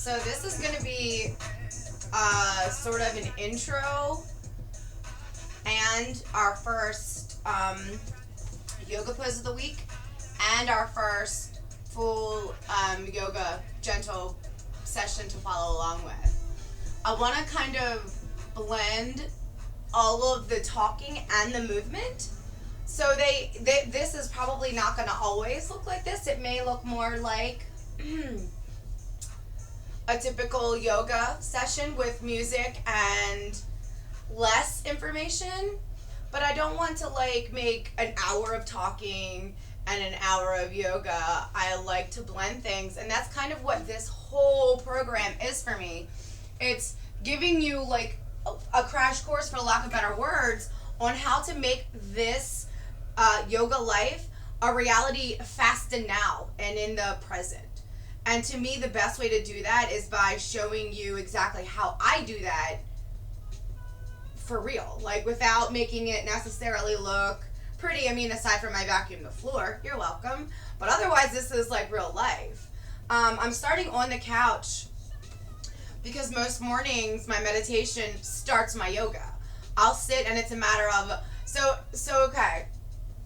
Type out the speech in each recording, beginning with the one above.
So this is going to be sort of an intro and our first yoga pose of the week and our first full yoga gentle session to follow along with. I want to kind of blend all of the talking and the movement. So this is probably not going to always look like this. It may look more like a typical yoga session with music and less information, but I don't want to like make an hour of talking and an hour of yoga. I like to blend things, and that's kind of what this whole program is for me. It's giving you like a crash course, for lack of better words, on how to make this yoga life a reality fast and now and in the present. And to me, the best way to do that is by showing you exactly how I do that for real, like without making it necessarily look pretty. I mean, aside from my vacuum the floor, you're welcome. But otherwise, this is like real life. I'm starting on the couch because most mornings my meditation starts my yoga. I'll sit and it's a matter of, so okay,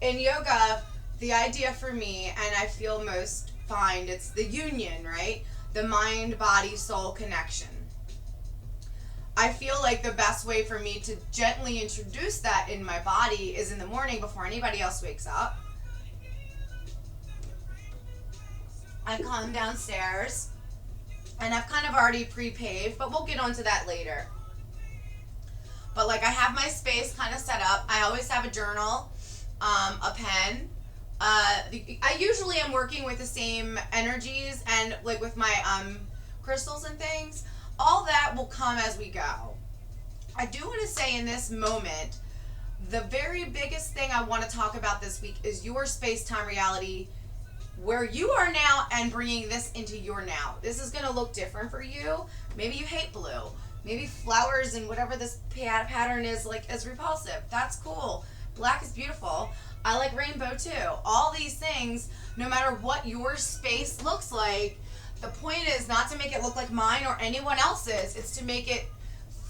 in yoga, the idea for me, and I feel most find it's the union, right? The mind, body, soul connection. I feel like the best way for me to gently introduce that in my body is in the morning before anybody else wakes up. I come downstairs and I've kind of already pre-paved, but we'll get onto that later. But like I have my space kind of set up. I always have a journal, a pen. I usually am working with the same energies and like with my crystals and things. All that will come as we go. I do want to say in this moment, the very biggest thing I want to talk about this week is your space-time reality, where you are now and bringing this into your now. This is going to look different for you. Maybe you hate blue. Maybe flowers and whatever this pattern is like is repulsive. That's cool. Black is beautiful. I like rainbow too. All these things, no matter what your space looks like, the point is not to make it look like mine or anyone else's. It's to make it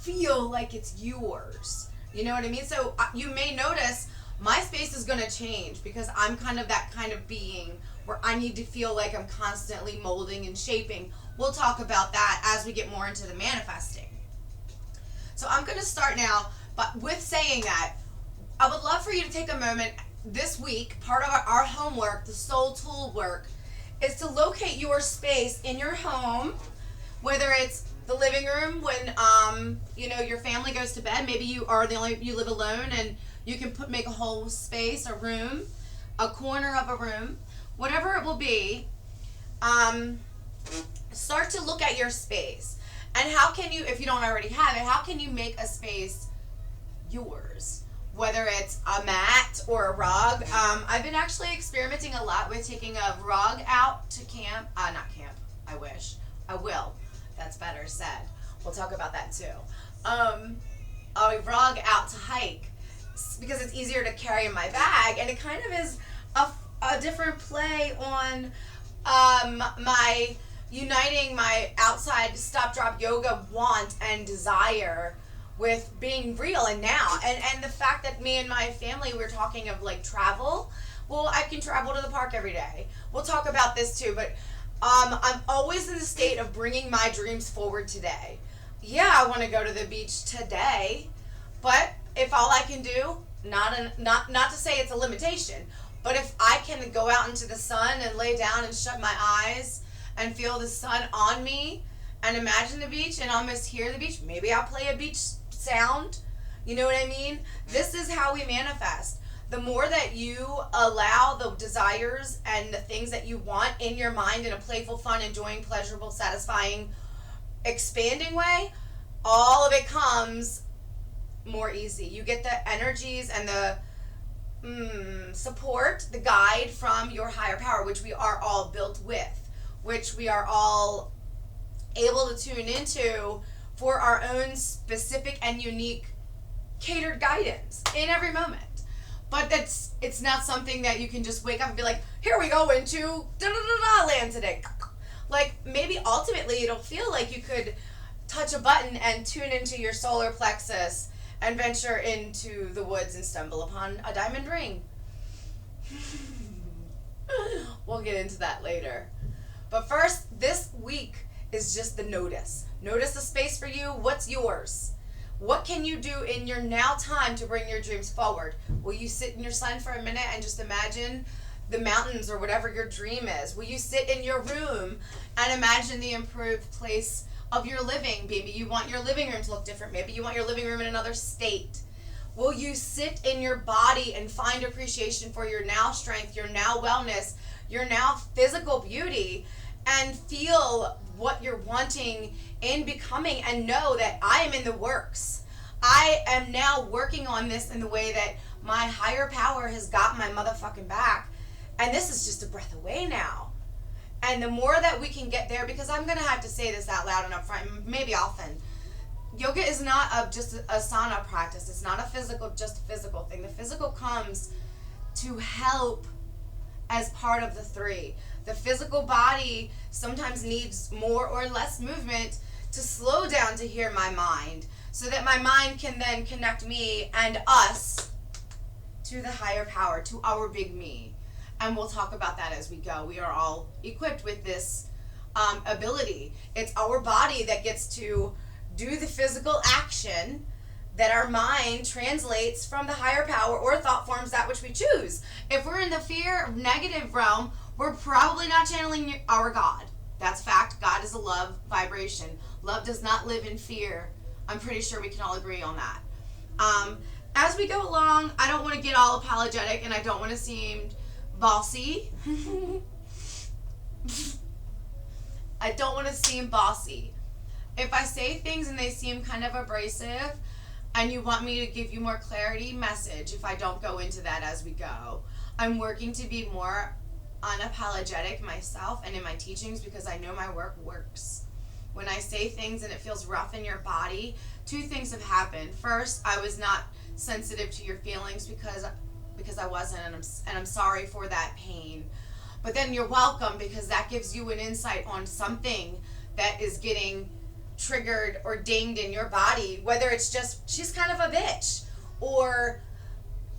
feel like it's yours. You know what I mean? So you may notice my space is going to change because I'm kind of that kind of being where I need to feel like I'm constantly molding and shaping. We'll talk about that as we get more into the manifesting. So I'm going to start now, but with saying that, I would love for you to take a moment this week. Part of our homework, the soul tool work, is to locate your space in your home, whether it's the living room when your family goes to bed. Maybe you live alone and you can make a whole space, a room, a corner of a room, whatever it will be. Start to look at your space. And how can you, if you don't already have it, how can you make a space yours? Whether it's a mat or a rug. I've been actually experimenting a lot with taking a rug out to camp. Not camp, I wish. I will. That's better said. We'll talk about that too. A rug out to hike because it's easier to carry in my bag, and it kind of is a different play on my uniting my outside stop drop yoga want and desire with being real and now, and the fact that me and my family, we're talking of like travel. Well, I can travel to the park every day. We'll talk about this too, but I'm always in the state of bringing my dreams forward today. Yeah, I want to go to the beach today, but if all I can do, not to say it's a limitation, but if I can go out into the sun and lay down and shut my eyes and feel the sun on me and imagine the beach and almost hear the beach, maybe I'll play a beach sound. You know what I mean? This is how we manifest. The more that you allow the desires and the things that you want in your mind in a playful, fun, enjoying, pleasurable, satisfying, expanding way, all of it comes more easy. You get the energies and the support, the guide from your higher power, which we are all built with, which we are all able to tune into for our own specific and unique catered guidance in every moment. But it's not something that you can just wake up and be like, here we go into da-da-da-da land today. Like, maybe ultimately it'll feel like you could touch a button and tune into your solar plexus and venture into the woods and stumble upon a diamond ring. We'll get into that later. But first, this week is just the notice. Notice the space for you. What's yours? What can you do in your now time to bring your dreams forward? Will you sit in your sun for a minute and just imagine the mountains or whatever your dream is? Will you sit in your room and imagine the improved place of your living? Maybe you want your living room to look different. Maybe you want your living room in another state. Will you sit in your body and find appreciation for your now strength, your now wellness, your now physical beauty, and feel what you're wanting in becoming, and know that I am in the works. I am now working on this in the way that my higher power has got my motherfucking back, and this is just a breath away now. And the more that we can get there, because I'm going to have to say this out loud and up front, maybe often, yoga is not just a asana practice. It's not just a physical thing. The physical comes to help as part of the three. The physical body sometimes needs more or less movement to slow down to hear my mind, so that my mind can then connect me and us to the higher power, to our big me. And we'll talk about that as we go. We are all equipped with this ability. It's our body that gets to do the physical action that our mind translates from the higher power or thought forms, that which we choose. If we're in the fear negative realm, we're probably not channeling our God. That's fact. God is a love vibration. Love does not live in fear. I'm pretty sure we can all agree on that. As we go along, I don't want to get all apologetic, and I don't want to seem bossy. I don't want to seem bossy. If I say things and they seem kind of abrasive and you want me to give you more clarity, message if I don't go into that as we go. I'm working to be more unapologetic myself and in my teachings, because I know my work works. When I say things and it feels rough in your body, two things have happened. First, I was not sensitive to your feelings because I wasn't, and I'm sorry for that pain. But then you're welcome, because that gives you an insight on something that is getting triggered or dinged in your body, whether it's just she's kind of a bitch or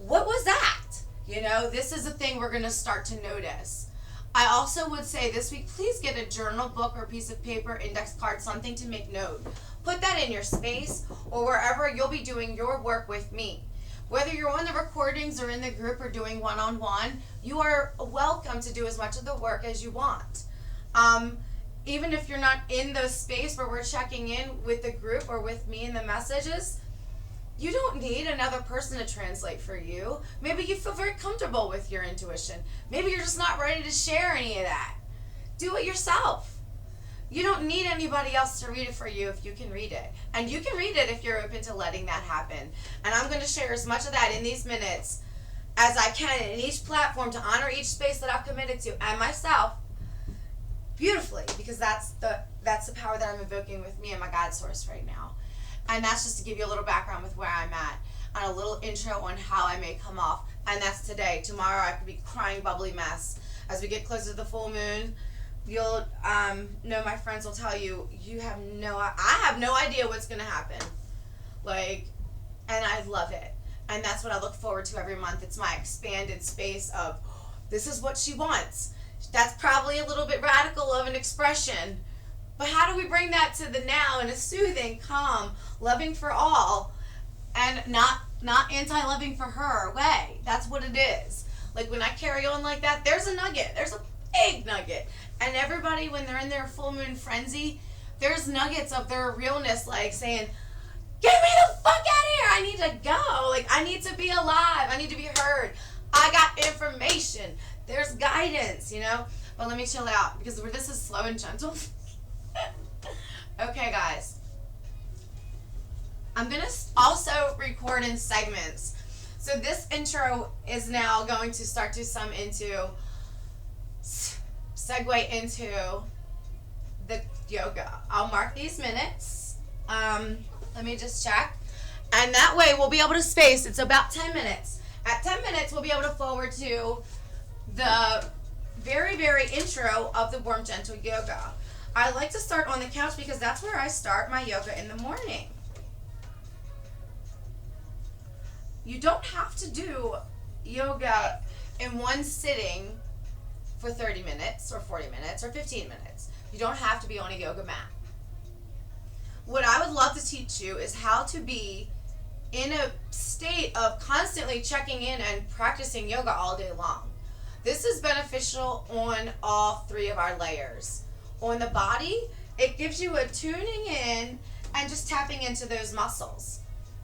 what was that? You know, this is a thing we're going to start to notice. I also would say this week, please get a journal, book, or piece of paper, index card, something to make note. Put that in your space or wherever you'll be doing your work with me. Whether you're on the recordings or in the group or doing one-on-one, you are welcome to do as much of the work as you want. Even if you're not in the space where we're checking in with the group or with me in the messages, you don't need another person to translate for you. Maybe you feel very comfortable with your intuition. Maybe you're just not ready to share any of that. Do it yourself. You don't need anybody else to read it for you if you can read it. And you can read it if you're open to letting that happen. And I'm going to share as much of that in these minutes as I can in each platform to honor each space that I've committed to and myself beautifully, because that's the power that I'm invoking with me and my God source right now. And that's just to give you a little background with where I'm at and a little intro on how I may come off. And that's today. Tomorrow I could be crying bubbly mess. As we get closer to the full moon, you'll know, my friends will tell you, I have no idea what's going to happen. And I love it. And that's what I look forward to every month. It's my expanded space of, this is what she wants. That's probably a little bit radical of an expression. But how do we bring that to the now in a soothing, calm, loving for all, and not anti-loving for her way? That's what it is. Like, when I carry on like that, there's a nugget. There's a big nugget. And everybody, when they're in their full moon frenzy, there's nuggets of their realness, like saying, get me the fuck out of here. I need to go. Like, I need to be alive. I need to be heard. I got information. There's guidance, you know? But let me chill out, because this is slow and gentle. Okay, guys. I'm going to also record in segments. So this intro is now going to start to segue into the yoga. I'll mark these minutes. Let me just check. And that way we'll be able to space. It's about 10 minutes. At 10 minutes, we'll be able to forward to the very, very intro of the warm, gentle yoga. I like to start on the couch because that's where I start my yoga in the morning. You don't have to do yoga in one sitting for 30 minutes or 40 minutes or 15 minutes. You don't have to be on a yoga mat. What I would love to teach you is how to be in a state of constantly checking in and practicing yoga all day long. This is beneficial on all three of our layers. On the body, it gives you a tuning in and just tapping into those muscles.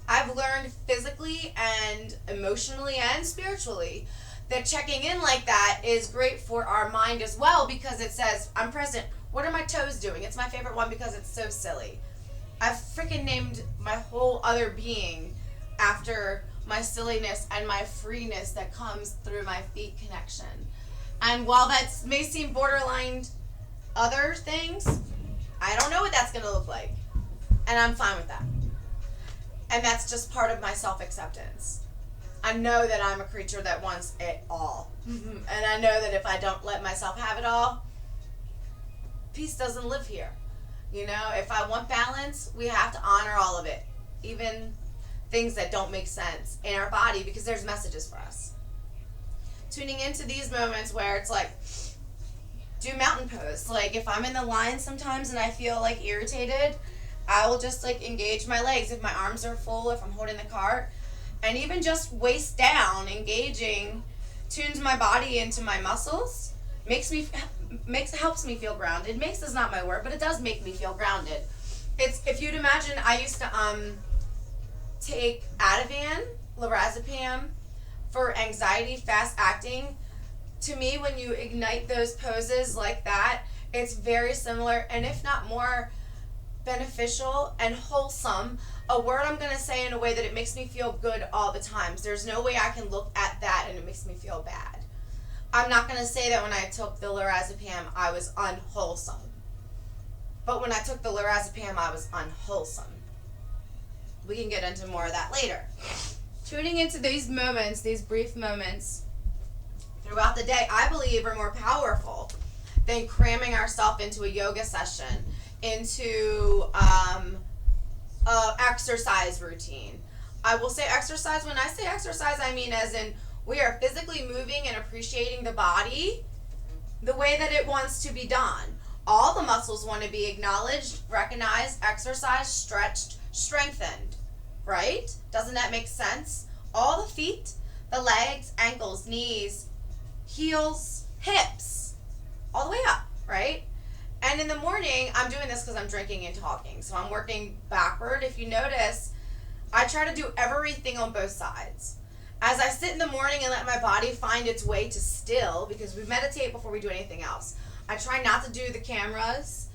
I've learned physically and emotionally and spiritually that checking in like that is great for our mind as well, because it says, I'm present. What are my toes doing? It's my favorite one because it's so silly. I've freaking named my whole other being after my silliness and my freeness that comes through my feet connection. And while that may seem borderline other things, I don't know what that's going to look like. And I'm fine with that. And that's just part of my self-acceptance. I know that I'm a creature that wants it all. And I know that if I don't let myself have it all, peace doesn't live here. You know, if I want balance, we have to honor all of it. Even things that don't make sense in our body, because there's messages for us. Tuning into these moments where it's like, do mountain pose. Like if I'm in the line sometimes and I feel like irritated, I will just like engage my legs. If my arms are full, if I'm holding the cart, and even just waist down, engaging, tunes my body into my muscles, helps me feel grounded. Makes is not my word, but it does make me feel grounded. It's, if you'd imagine, I used to take Ativan, lorazepam for anxiety, fast acting. To me, when you ignite those poses like that, it's very similar, and if not more beneficial and wholesome. A word I'm going to say in a way that it makes me feel good all the time. There's no way I can look at that and it makes me feel bad. I'm not going to say that when I took the lorazepam, I was unwholesome. But when I took the lorazepam, I was unwholesome. We can get into more of that later. Tuning into these moments, these brief moments throughout the day, I believe are more powerful than cramming ourselves into a yoga session, into a exercise routine. I will say exercise. When I say exercise, I mean as in we are physically moving and appreciating the body the way that it wants to be done. All the muscles want to be acknowledged, recognized, exercised, stretched, strengthened, right? Doesn't that make sense? All the feet, the legs, ankles, knees, heels, hips, all the way up, right? And in the morning, I'm doing this because I'm drinking and talking, so I'm working backward. If you notice, I try to do everything on both sides. As I sit in the morning and let my body find its way to still, because we meditate before we do anything else. I try not to do the cameras.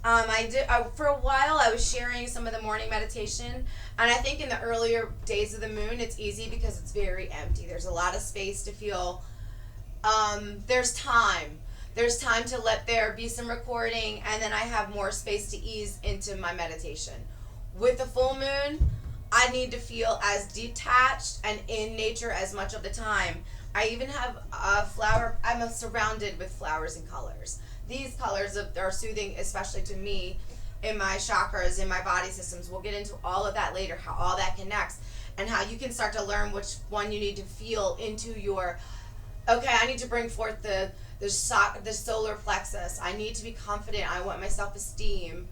For a while, I was sharing some of the morning meditation, and I think in the earlier days of the moon, it's easy because it's very empty. There's a lot of space to feel. There's time. There's time to let there be some recording, and then I have more space to ease into my meditation. With the full moon, I need to feel as detached and in nature as much of the time. I even have a flower. I'm surrounded with flowers and colors. These colors are soothing, especially to me, in my chakras, in my body systems. We'll get into all of that later, how all that connects, and how you can start to learn which one you need to feel into your, okay, I need to bring forth the solar plexus. I need to be confident. I want my self-esteem.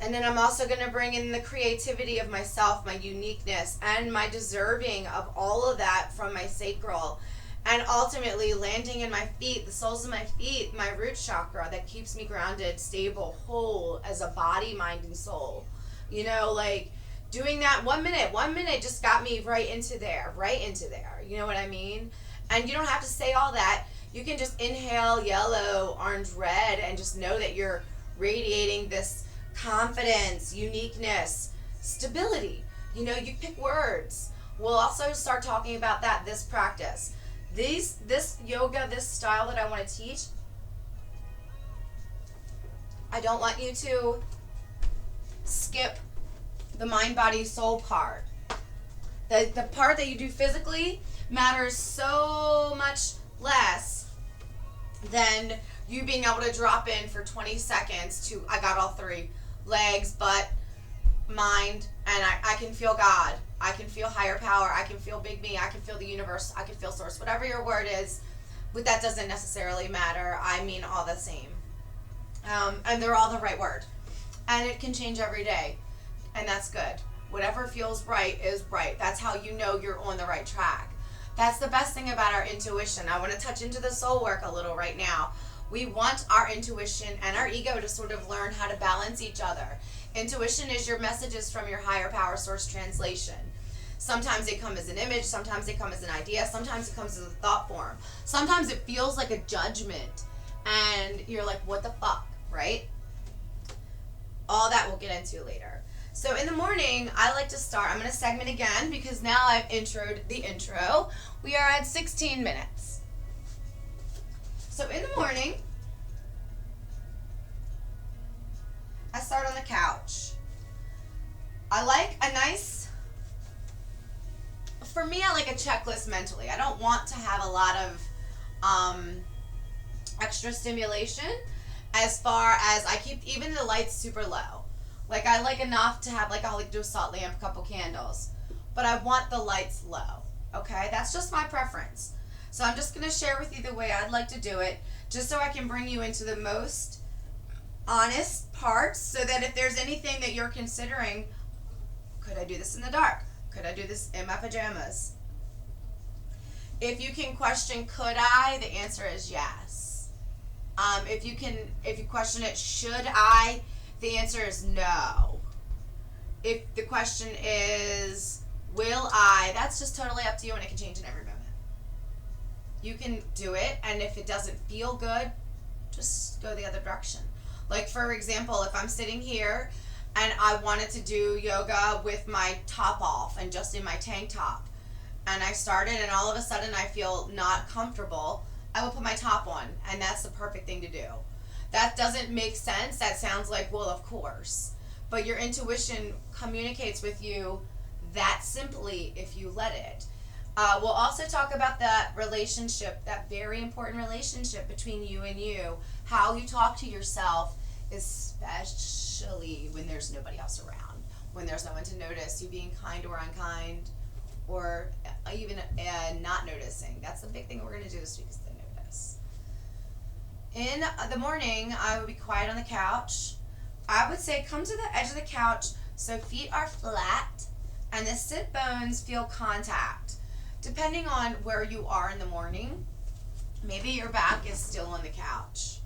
And then I'm also going to bring in the creativity of myself, my uniqueness, and my deserving of all of that from my sacral. And ultimately landing in my feet, the soles of my feet, my root chakra that keeps me grounded, stable, whole as a body, mind, and soul. You know, like doing that 1 minute just got me right into there. You know what I mean? And you don't have to say all that. You can just inhale yellow, orange, red, and just know that you're radiating this confidence, uniqueness, stability. You know, you pick words. We'll also start talking about that this practice. This yoga, this style that I want to teach, I don't want you to skip the mind, body, soul part. The part that you do physically matters so much less then you being able to drop in for 20 seconds to, I got all three: legs, butt, mind, and I can feel God. I can feel higher power. I can feel big me. I can feel the universe. I can feel source. Whatever your word is, but that doesn't necessarily matter. I mean all the same. And they're all the right word. And it can change every day. And that's good. Whatever feels right is right. That's how you know you're on the right track. That's the best thing about our intuition. I want to touch into the soul work a little right now. We want our intuition and our ego to sort of learn how to balance each other. Intuition is your messages from your higher power source translation. Sometimes they come as an image, sometimes they come as an idea, sometimes it comes as a thought form. Sometimes it feels like a judgment and you're like, what the fuck, right? All that we'll get into later. So in the morning, I like to start, I'm going to segment again because now I've introed the intro. We are at 16 minutes. So in the morning, I start on the couch. I like a nice, for me, I like a checklist mentally. I don't want to have a lot of extra stimulation as far as I keep even the lights super low. Like I like enough to have, like I'll like do a salt lamp, a couple candles, but I want the lights low, okay? That's just my preference. So I'm just going to share with you the way I'd like to do it, just so I can bring you into the most honest parts, so that if there's anything that you're considering, could I do this in the dark? Could I do this in my pajamas? If you can question, could I? The answer is yes. If you question it, should I? The answer is no. If the question is, will I? That's just totally up to you, and it can change in every moment. You can do it, and if it doesn't feel good, just go the other direction. Like, for example, if I'm sitting here and I wanted to do yoga with my top off and just in my tank top, and I started and all of a sudden I feel not comfortable, I will put my top on, and that's the perfect thing to do. That doesn't make sense. That sounds like, well, of course. But your intuition communicates with you that simply if you let it. We'll also talk about that relationship, that very important relationship between you and you, how you talk to yourself, especially when there's nobody else around, when there's no one to notice you being kind or unkind, or even not noticing. That's the big thing we're going to do this week, is to notice. In the morning, I would be quiet on the couch. I would say come to the edge of the couch so feet are flat and the sit bones feel contact. Depending on where you are in the morning, maybe your back is still on the couch.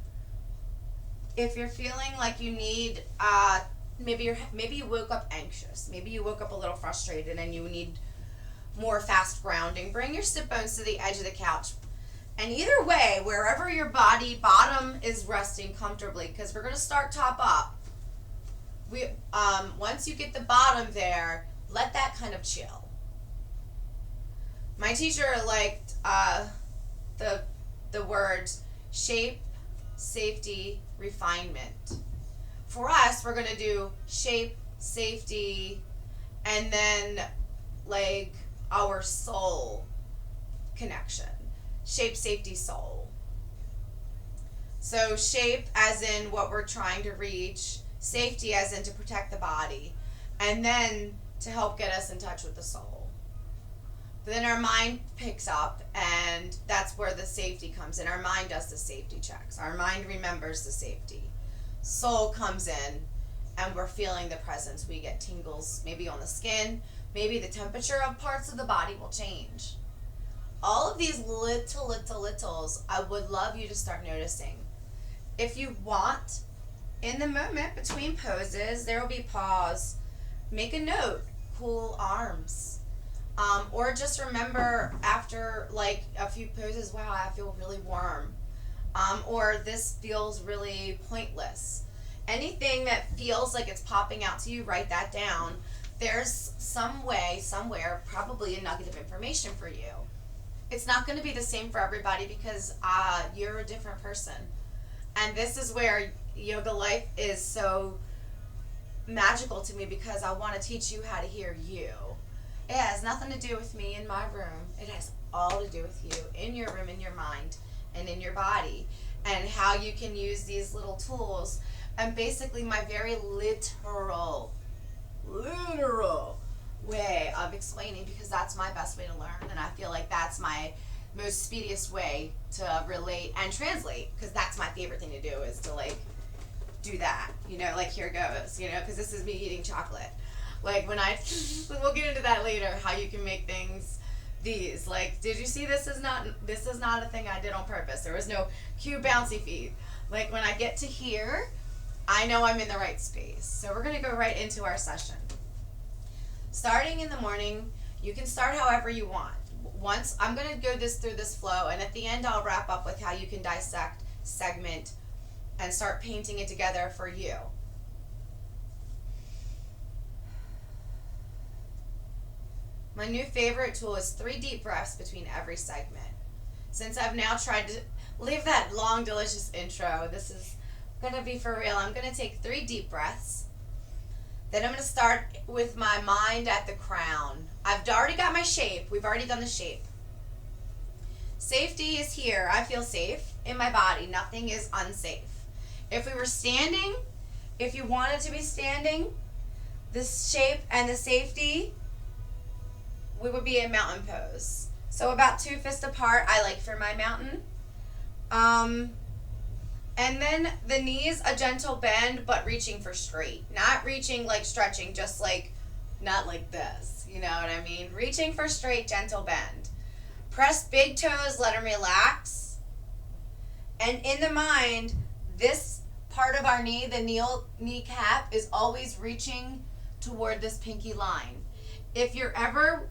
If you're feeling like you need, maybe you woke up anxious, maybe you woke up a little frustrated and you need more fast grounding, bring your sit bones to the edge of the couch. And either way, wherever your body bottom is resting comfortably, because we're going to start top up. Once you get the bottom there, let that kind of chill. My teacher liked the words shape, safety, refinement. For us, we're going to do shape, safety, and then like our soul connection. Shape, safety, soul. So shape as in what we're trying to reach, safety as in to protect the body, and then to help get us in touch with the soul. But then our mind picks up, and that's where the safety comes in. Our mind does the safety checks. Our mind remembers the safety. Soul comes in, and we're feeling the presence. We get tingles, maybe on the skin, maybe the temperature of parts of the body will change. All of these littles, I would love you to start noticing. If you want, in the moment between poses, there will be pause. Make a note, cool arms. Or just remember after like a few poses, wow, I feel really warm. Or this feels really pointless. Anything that feels like it's popping out to you, write that down. There's some way, somewhere, probably a nugget of information for you. It's not going to be the same for everybody because you're a different person. And this is where Yoga Life is so magical to me, because I want to teach you how to hear you. It has nothing to do with me in my room. It has all to do with you in your room, in your mind, and in your body, and how you can use these little tools. And basically my very literal way of explaining, because that's my best way to learn, and I feel like that's my most speediest way to relate and translate, because that's my favorite thing to do, is to like do that, you know, like here goes, you know, because this is me eating chocolate. Like when we'll get into that later, how you can make things these, like, did you see, this is not a thing I did on purpose. There was no cue bouncy feet. Like when I get to here, I know I'm in the right space. So we're going to go right into our session. Starting in the morning, you can start however you want. Once I'm going to go through this flow, and at the end I'll wrap up with how you can dissect, segment, and start painting it together for you. My new favorite tool is 3 deep breaths between every segment. Since I've now tried to leave that long, delicious intro, this is going to be for real. I'm going to take 3 deep breaths. Then I'm going to start with my mind at the crown. I've already got my shape. We've already done the shape. Safety is here. I feel safe in my body. Nothing is unsafe. If we were standing, if you wanted to be standing, this shape and the safety, we would be in mountain pose. So about 2 fists apart, I like for my mountain. And then the knees, a gentle bend, but reaching for straight. Not reaching like stretching, just like, not like this. You know what I mean? Reaching for straight, gentle bend. Press big toes, let them relax. And in the mind, this part of our knee, the kneecap, is always reaching toward this pinky line. If you're ever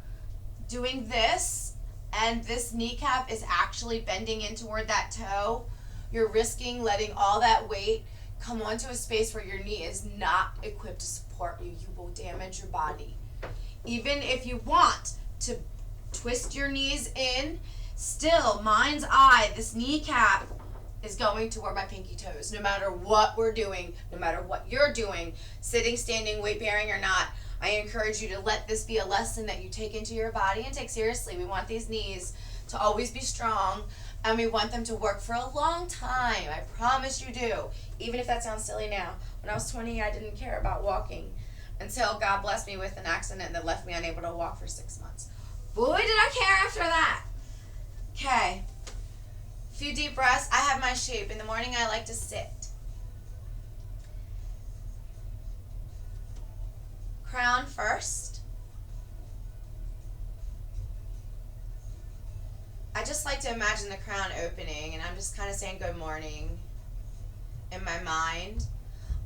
doing this and this kneecap is actually bending in toward that toe, you're risking letting all that weight come onto a space where your knee is not equipped to support you. You will damage your body. Even if you want to twist your knees in, still, mind's eye, this kneecap is going toward my pinky toes. No matter what we're doing, no matter what you're doing, sitting, standing, weight bearing or not, I encourage you to let this be a lesson that you take into your body and take seriously. We want these knees to always be strong, and we want them to work for a long time. I promise you do. Even if that sounds silly now. When I was 20, I didn't care about walking until God blessed me with an accident that left me unable to walk for 6 months. Boy, did I care after that. Okay. Few deep breaths. I have my shape. In the morning, I like to sit. Crown first. I just like to imagine the crown opening, and I'm just kind of saying good morning in my mind.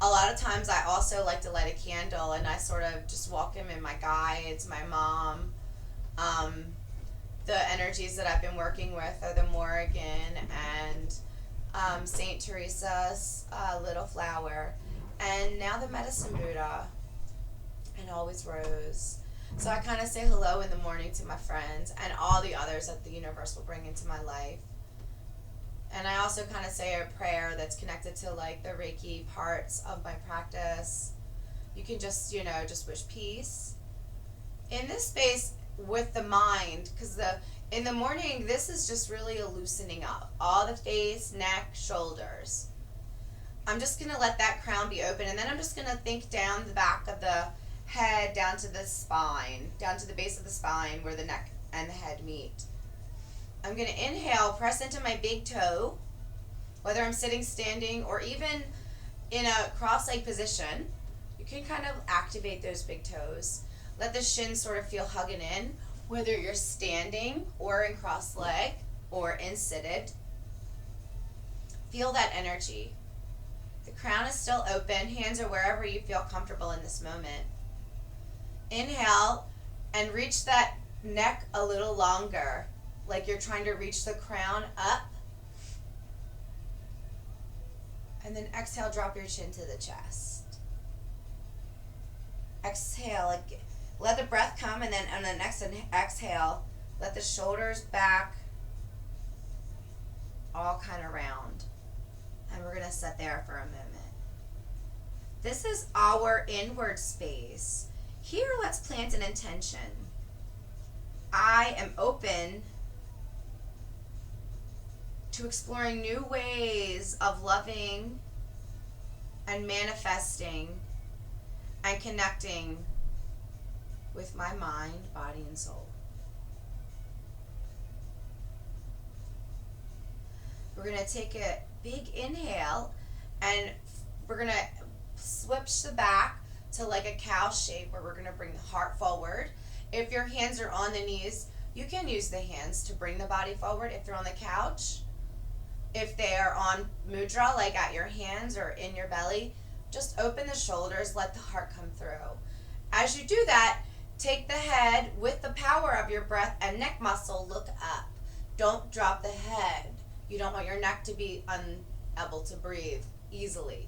A lot of times I also like to light a candle, and I sort of just welcome in my guides, my mom. The energies that I've been working with are the Morrigan and Saint Teresa's little flower, and now the Medicine Buddha, and always Rose. So I kind of say hello in the morning to my friends and all the others that the universe will bring into my life. And I also kind of say a prayer that's connected to like the Reiki parts of my practice. You can just, just wish peace. In this space with the mind, because in the morning, this is just really a loosening up. All the face, neck, shoulders. I'm just going to let that crown be open, and then I'm just going to think down the back of the head, down to the spine, down to the base of the spine where the neck and the head meet. I'm going to inhale, press into my big toe, whether I'm sitting, standing, or even in a cross-leg position. You can kind of activate those big toes. Let the shins sort of feel hugging in, whether you're standing or in cross-leg or in seated. Feel that energy. The crown is still open. Hands are wherever you feel comfortable in this moment. Inhale and reach that neck a little longer, like you're trying to reach the crown up. And then exhale, drop your chin to the chest. Exhale, let the breath come, and then on the next exhale, let the shoulders back all kind of round. And we're going to sit there for a moment. This is our inward space. Here, let's plant an intention. I am open to exploring new ways of loving and manifesting and connecting with my mind, body, and soul. We're going to take a big inhale, and we're going to switch the back to like a cow shape, where we're going to bring the heart forward. If your hands are on the knees, you can use the hands to bring the body forward if you're on the couch. If they're on mudra, like at your hands or in your belly, just open the shoulders, let the heart come through. As you do that, take the head with the power of your breath and neck muscle, look up. Don't drop the head. You don't want your neck to be unable to breathe easily.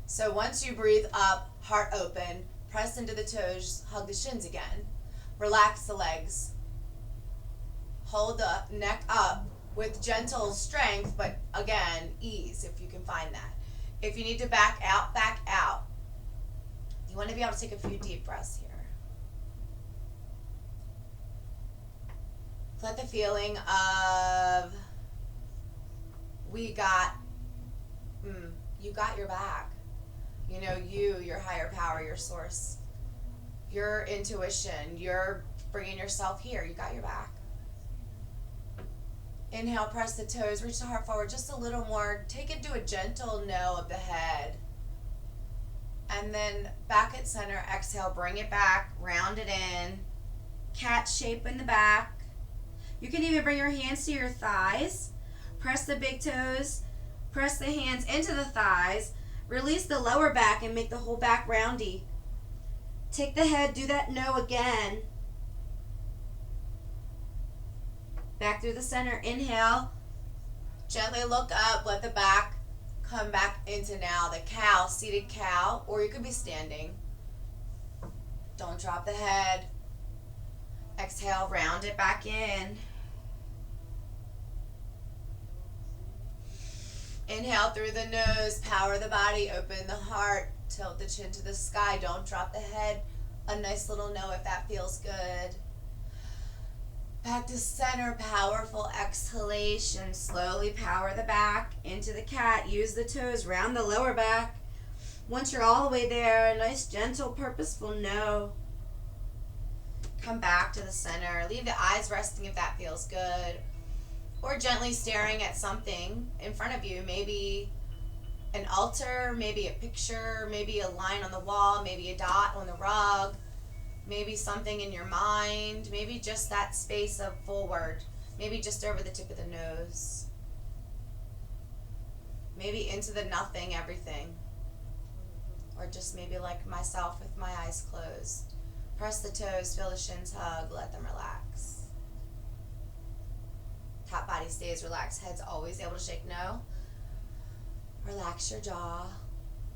So once you breathe up, heart open, press into the toes, hug the shins again. Relax the legs. Hold the neck up with gentle strength, but again, ease if you can find that. If you need to back out, back out. You want to be able to take a few deep breaths here. Let the feeling of you got your back. You know, your higher power, your source, your intuition, you're bringing yourself here. You got your back. Inhale, press the toes, reach the heart forward just a little more. Take it to a gentle no of the head. And then back at center, exhale, bring it back, round it in. Cat shape in the back. You can even bring your hands to your thighs. Press the big toes, press the hands into the thighs. Release the lower back and make the whole back roundy. Take the head, do that no again. Back through the center, inhale. Gently look up, let the back come back into now the cow, seated cow, or you could be standing. Don't drop the head. Exhale, round it back in. Inhale through the nose, power the body, open the heart, tilt the chin to the sky, don't drop the head. A nice little no if that feels good. Back to center, powerful exhalation. Slowly power the back into the cat. Use the toes, round the lower back. Once you're all the way there, a nice, gentle, purposeful no. Come back to the center. Leave the eyes resting if that feels good. Or gently staring at something in front of you. Maybe an altar, maybe a picture, maybe a line on the wall, maybe a dot on the rug. Maybe something in your mind, maybe just that space of forward, maybe just over the tip of the nose, maybe into the nothing, everything, or just maybe like myself with my eyes closed. Press the toes, feel the shins hug, let them relax. Top body stays relaxed, head's always able to shake no. Relax your jaw.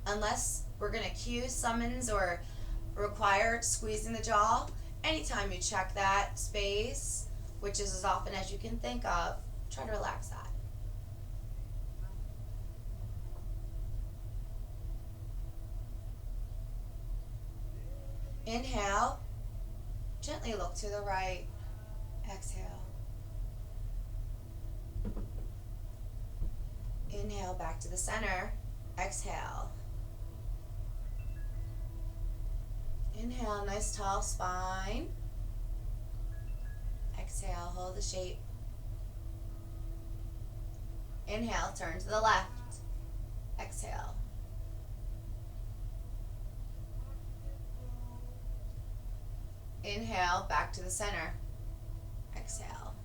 Unless we're gonna cue, summons, or require squeezing the jaw, anytime you check that space, which is as often as you can think of, try to relax that. Inhale, gently look to the right, exhale. Inhale back to the center, exhale. Inhale, nice tall spine. Exhale, hold the shape. Inhale, turn to the left. Exhale. Inhale, back to the center. Exhale.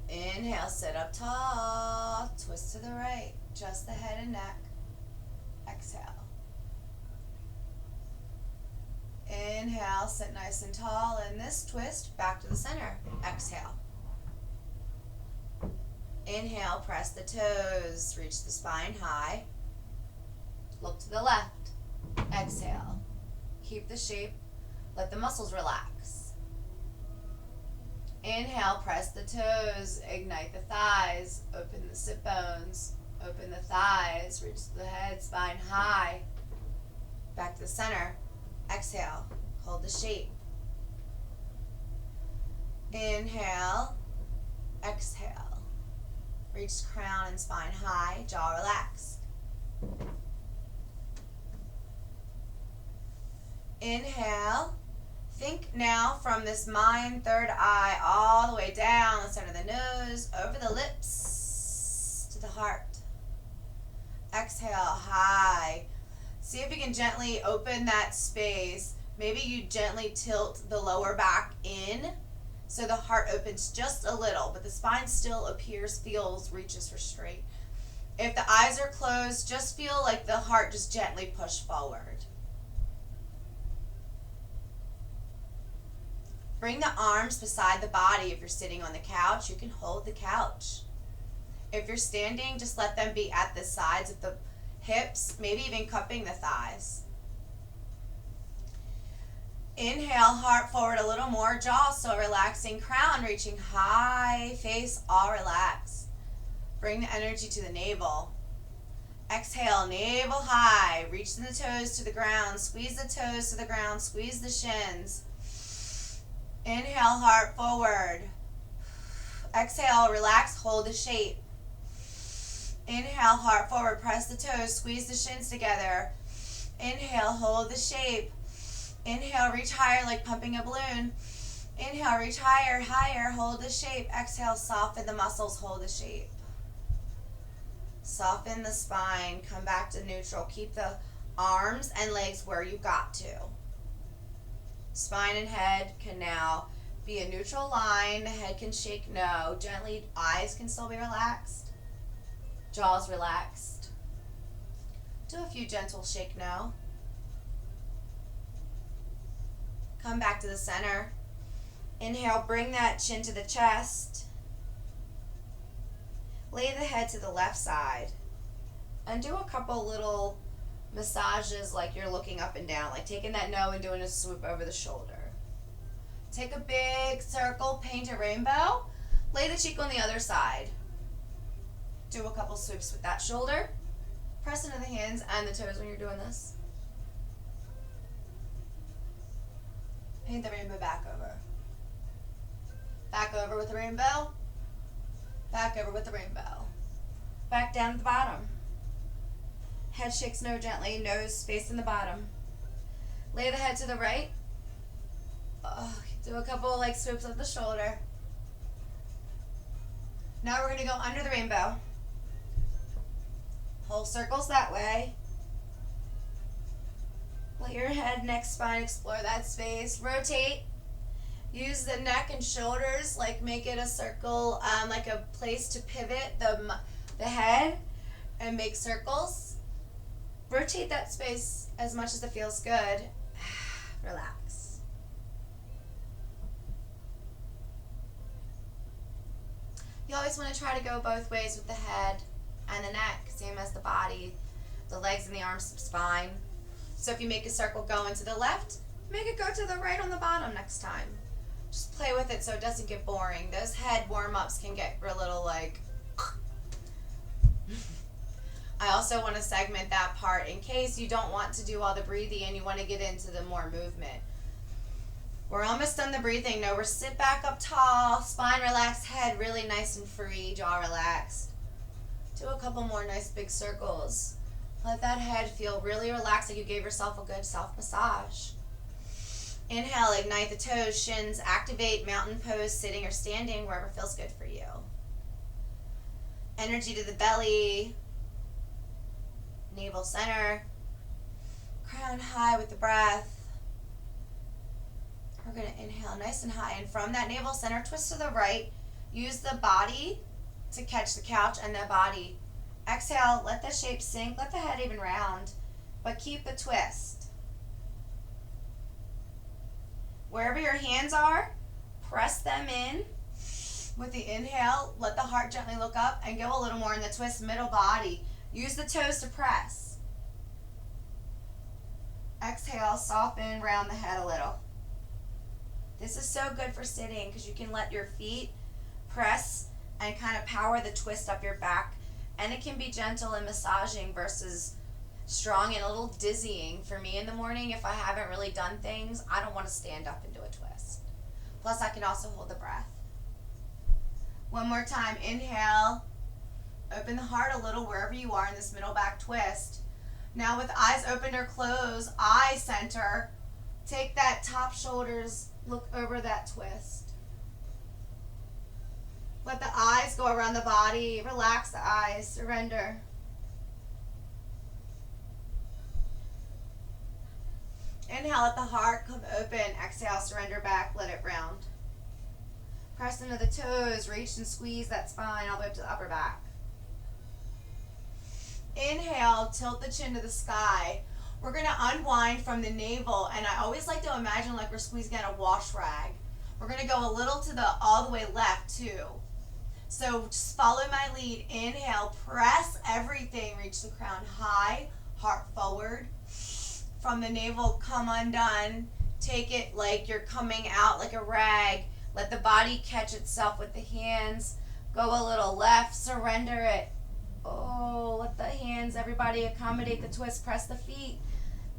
Inhale, sit up tall. Twist to the right. Just the head and neck. Exhale. Inhale, sit nice and tall. In this twist, back to the center. Exhale. Inhale, press the toes. Reach the spine high. Look to the left. Exhale. Keep the shape. Let the muscles relax. Inhale, press the toes. Ignite the thighs. Open the sit bones. Open the thighs. Reach the head, spine high. Back to the center. Exhale, hold the shape. Inhale, Exhale. Reach crown and spine high, jaw relaxed. Inhale. Think now from this mind, third eye, all the way down the center of the nose, over the lips to the heart. Exhale, high. See if you can gently open that space. Maybe you gently tilt the lower back in so the heart opens just a little, but the spine still appears, feels, reaches for straight. If the eyes are closed, just feel like the heart just gently push forward. Bring the arms beside the body. If you're sitting on the couch, you can hold the couch. If you're standing, just let them be at the sides of the hips, maybe even cupping the thighs. Inhale, heart forward a little more, jaw so relaxing, crown reaching high, face all relaxed. Bring the energy to the navel. Exhale, navel high, reach the toes to the ground, squeeze the toes to the ground, squeeze the shins. Inhale, heart forward. Exhale, relax, hold the shape. Inhale, heart forward, press the toes, squeeze the shins together. Inhale, hold the shape. Inhale, reach higher like pumping a balloon. Inhale, reach higher, higher, hold the shape. Exhale, soften the muscles, hold the shape. Soften the spine, come back to neutral. Keep the arms and legs where you got to. Spine and head can now be a neutral line. The head can shake no. Gently, eyes can still be relaxed. Jaws relaxed. Do a few gentle shake no. Come back to the center. Inhale, bring that chin to the chest. Lay the head to the left side. And do a couple little massages like you're looking up and down, like taking that no and doing a swoop over the shoulder. Take a big circle, paint a rainbow. Lay the cheek on the other side. Do a couple swoops with that shoulder. Press into the hands and the toes when you're doing this. Paint the rainbow back over. Back over with the rainbow. Back over with the rainbow. Back down to the bottom. Head shakes no gently, nose facing the bottom. Lay the head to the right. Do a couple like swoops of the shoulder. Now we're going to go under the rainbow. Whole circles that way. Let your head, neck, spine explore that space. Rotate. Use the neck and shoulders, like make it a circle, like a place to pivot the head and make circles. Rotate that space as much as it feels good. Relax. You always want to try to go both ways with the head and the neck, same as the body, the legs and the arms, spine. So if you make a circle going to the left, make it go to the right on the bottom next time. Just play with it so it doesn't get boring. Those head warm-ups can get a little like... I also want to segment that part in case you don't want to do all the breathing and you want to get into the more movement. We're almost done the breathing. Now we're sit back up tall, spine relaxed, head really nice and free, jaw relaxed. Do a couple more nice big circles. Let that head feel really relaxed, like you gave yourself a good self-massage. Inhale, ignite the toes, shins, activate mountain pose, sitting or standing, wherever feels good for you. Energy to the belly, navel center, crown high with the breath. We're going to inhale nice and high, and from that navel center, twist to the right. Use the body to catch the couch and the body. Exhale, let the shape sink, let the head even round, but keep the twist. Wherever your hands are, press them in. With the inhale, let the heart gently look up and go a little more in the twist, middle body. Use the toes to press. Exhale, soften, round the head a little. This is so good for sitting because you can let your feet press and kind of power the twist up your back. And it can be gentle and massaging versus strong and a little dizzying. For me in the morning, if I haven't really done things, I don't want to stand up and do a twist. Plus, I can also hold the breath. One more time. Inhale. Open the heart a little wherever you are in this middle back twist. Now with eyes opened or closed, eye center, take that top shoulders, look over that twist. Let the eyes go around the body. Relax the eyes. Surrender. Inhale, let the heart come open. Exhale, surrender back. Let it round. Press into the toes. Reach and squeeze that spine all the way up to the upper back. Inhale, tilt the chin to the sky. We're going to unwind from the navel, and I always like to imagine like we're squeezing out a wash rag. We're going to go a little to the all the way left too. So just follow my lead. Inhale, press everything, reach the crown high, heart forward. From the navel, come undone. Take it like you're coming out like a rag. Let the body catch itself with the hands. Go a little left, surrender it. Oh, let the hands, everybody accommodate the twist. Press the feet.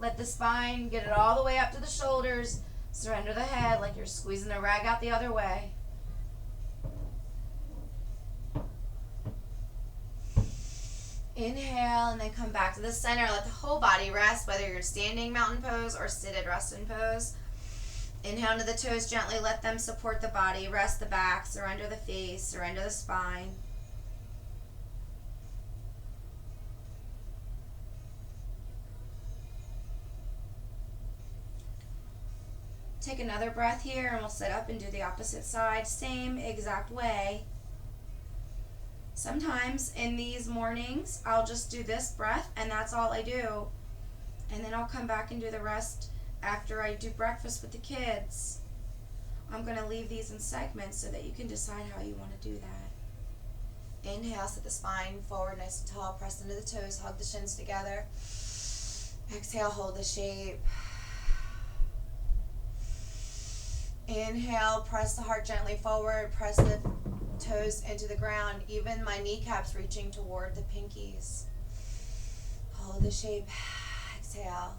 Let the spine get it all the way up to the shoulders. Surrender the head like you're squeezing the rag out the other way. Inhale and then come back to the center. Let the whole body rest, whether you're standing mountain pose or seated resting pose. Inhale into the toes gently. Let them support the body. Rest the back. Surrender the face. Surrender the spine. Take another breath here and we'll sit up and do the opposite side. Same exact way. Sometimes in these mornings, I'll just do this breath and that's all I do. And then I'll come back and do the rest after I do breakfast with the kids. I'm going to leave these in segments so that you can decide how you want to do that. Inhale, set the spine forward nice and tall. Press into the toes, hug the shins together. Exhale, hold the shape. Inhale, press the heart gently forward. Press the toes into the ground, even my kneecaps reaching toward the pinkies. Hold the shape. Exhale.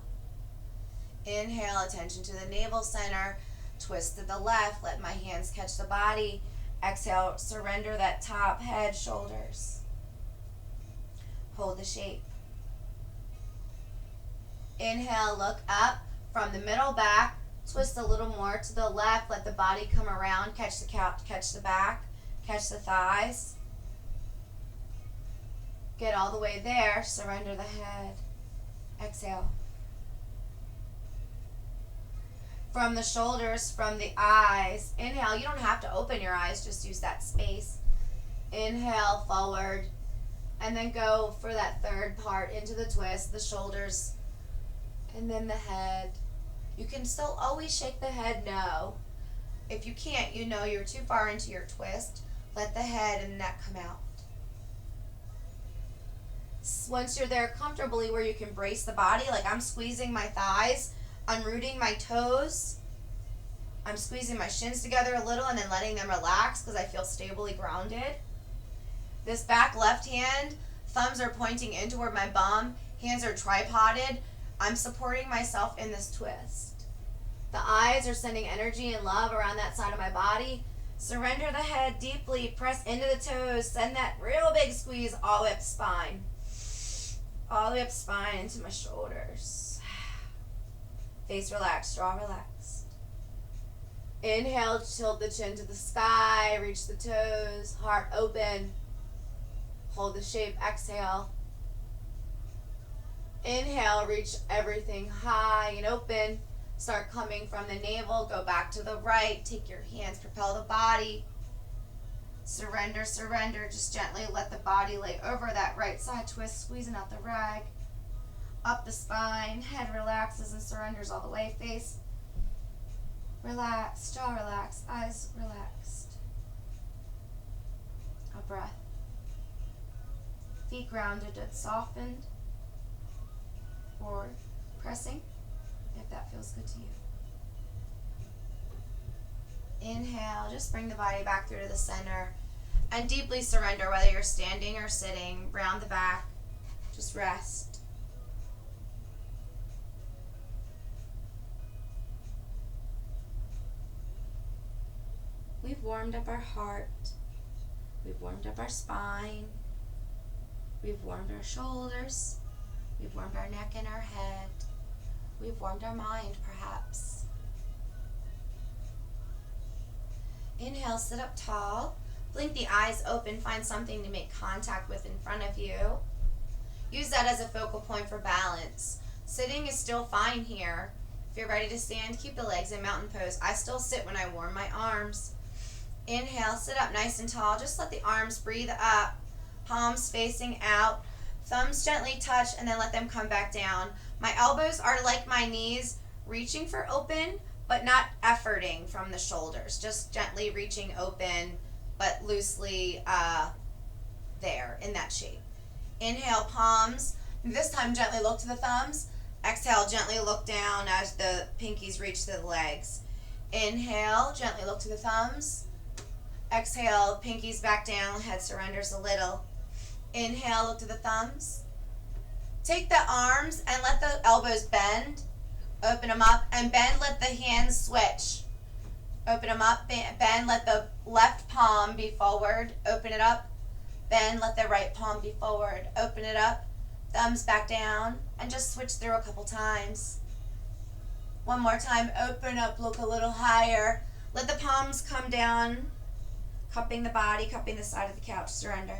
Inhale, attention to the navel center. Twist to the left. Let my hands catch the body. Exhale, surrender that top, head, shoulders. Hold the shape. Inhale, look up from the middle back. Twist a little more to the left. Let the body come around. Catch the calf, catch the back. Catch the thighs. Get all the way there. Surrender the head. Exhale. From the shoulders, from the eyes. Inhale. You don't have to open your eyes. Just use that space. Inhale, forward. And then go for that third part into the twist. The shoulders. And then the head. You can still always shake the head no. If you can't, you know you're too far into your twist. Let the head and neck come out. Once you're there comfortably where you can brace the body, like I'm squeezing my thighs, I'm rooting my toes, I'm squeezing my shins together a little and then letting them relax because I feel stably grounded. This back left hand, thumbs are pointing in toward my bum, hands are tripoded. I'm supporting myself in this twist. The eyes are sending energy and love around that side of my body. Surrender the head deeply. Press into the toes. Send that real big squeeze all the way up the spine. All the way up the spine into my shoulders. Face relaxed, jaw relaxed. Inhale, tilt the chin to the sky. Reach the toes. Heart open. Hold the shape. Exhale. Inhale, reach everything high and open. Start coming from the navel. Go back to the right. Take your hands, propel the body. Surrender, surrender. Just gently let the body lay over that right side twist, squeezing out the rag. Up the spine. Head relaxes and surrenders all the way. Face relaxed, jaw relaxed, eyes relaxed. A breath. Feet grounded and softened. Or pressing, if that feels good to you. Inhale, just bring the body back through to the center and deeply surrender whether you're standing or sitting. Round the back, just rest. We've warmed up our heart. We've warmed up our spine. We've warmed our shoulders. We've warmed our neck and our head. We've warmed our mind, perhaps. Inhale, sit up tall. Blink the eyes open. Find something to make contact with in front of you. Use that as a focal point for balance. Sitting is still fine here. If you're ready to stand, keep the legs in mountain pose. I still sit when I warm my arms. Inhale, sit up nice and tall. Just let the arms breathe up. Palms facing out. Thumbs gently touch and then let them come back down. My elbows are like my knees, reaching for open, but not efforting from the shoulders. Just gently reaching open, but loosely there in that shape. Inhale, palms. This time gently look to the thumbs. Exhale, gently look down as the pinkies reach to the legs. Inhale, gently look to the thumbs. Exhale, pinkies back down, head surrenders a little. Inhale, look to the thumbs. Take the arms and let the elbows bend. Open them up and bend, let the hands switch. Open them up, bend, let the left palm be forward. Open it up, bend, let the right palm be forward. Open it up, thumbs back down, and just switch through a couple times. One more time, open up, look a little higher. Let the palms come down, cupping the body, cupping the side of the couch, surrender.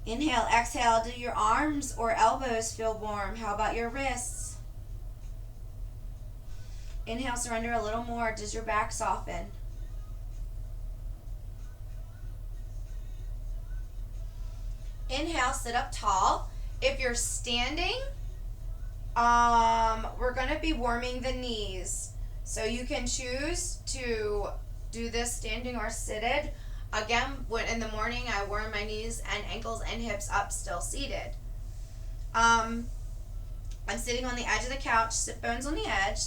Inhale, exhale, do your arms or elbows feel warm? How about your wrists? Inhale, surrender a little more. Does your back soften? Inhale, sit up tall. If you're standing, we're going to be warming the knees. So you can choose to do this standing or seated. Again, when in the morning I warm my knees and ankles and hips up, still seated. I'm sitting on the edge of the couch, sit bones on the edge,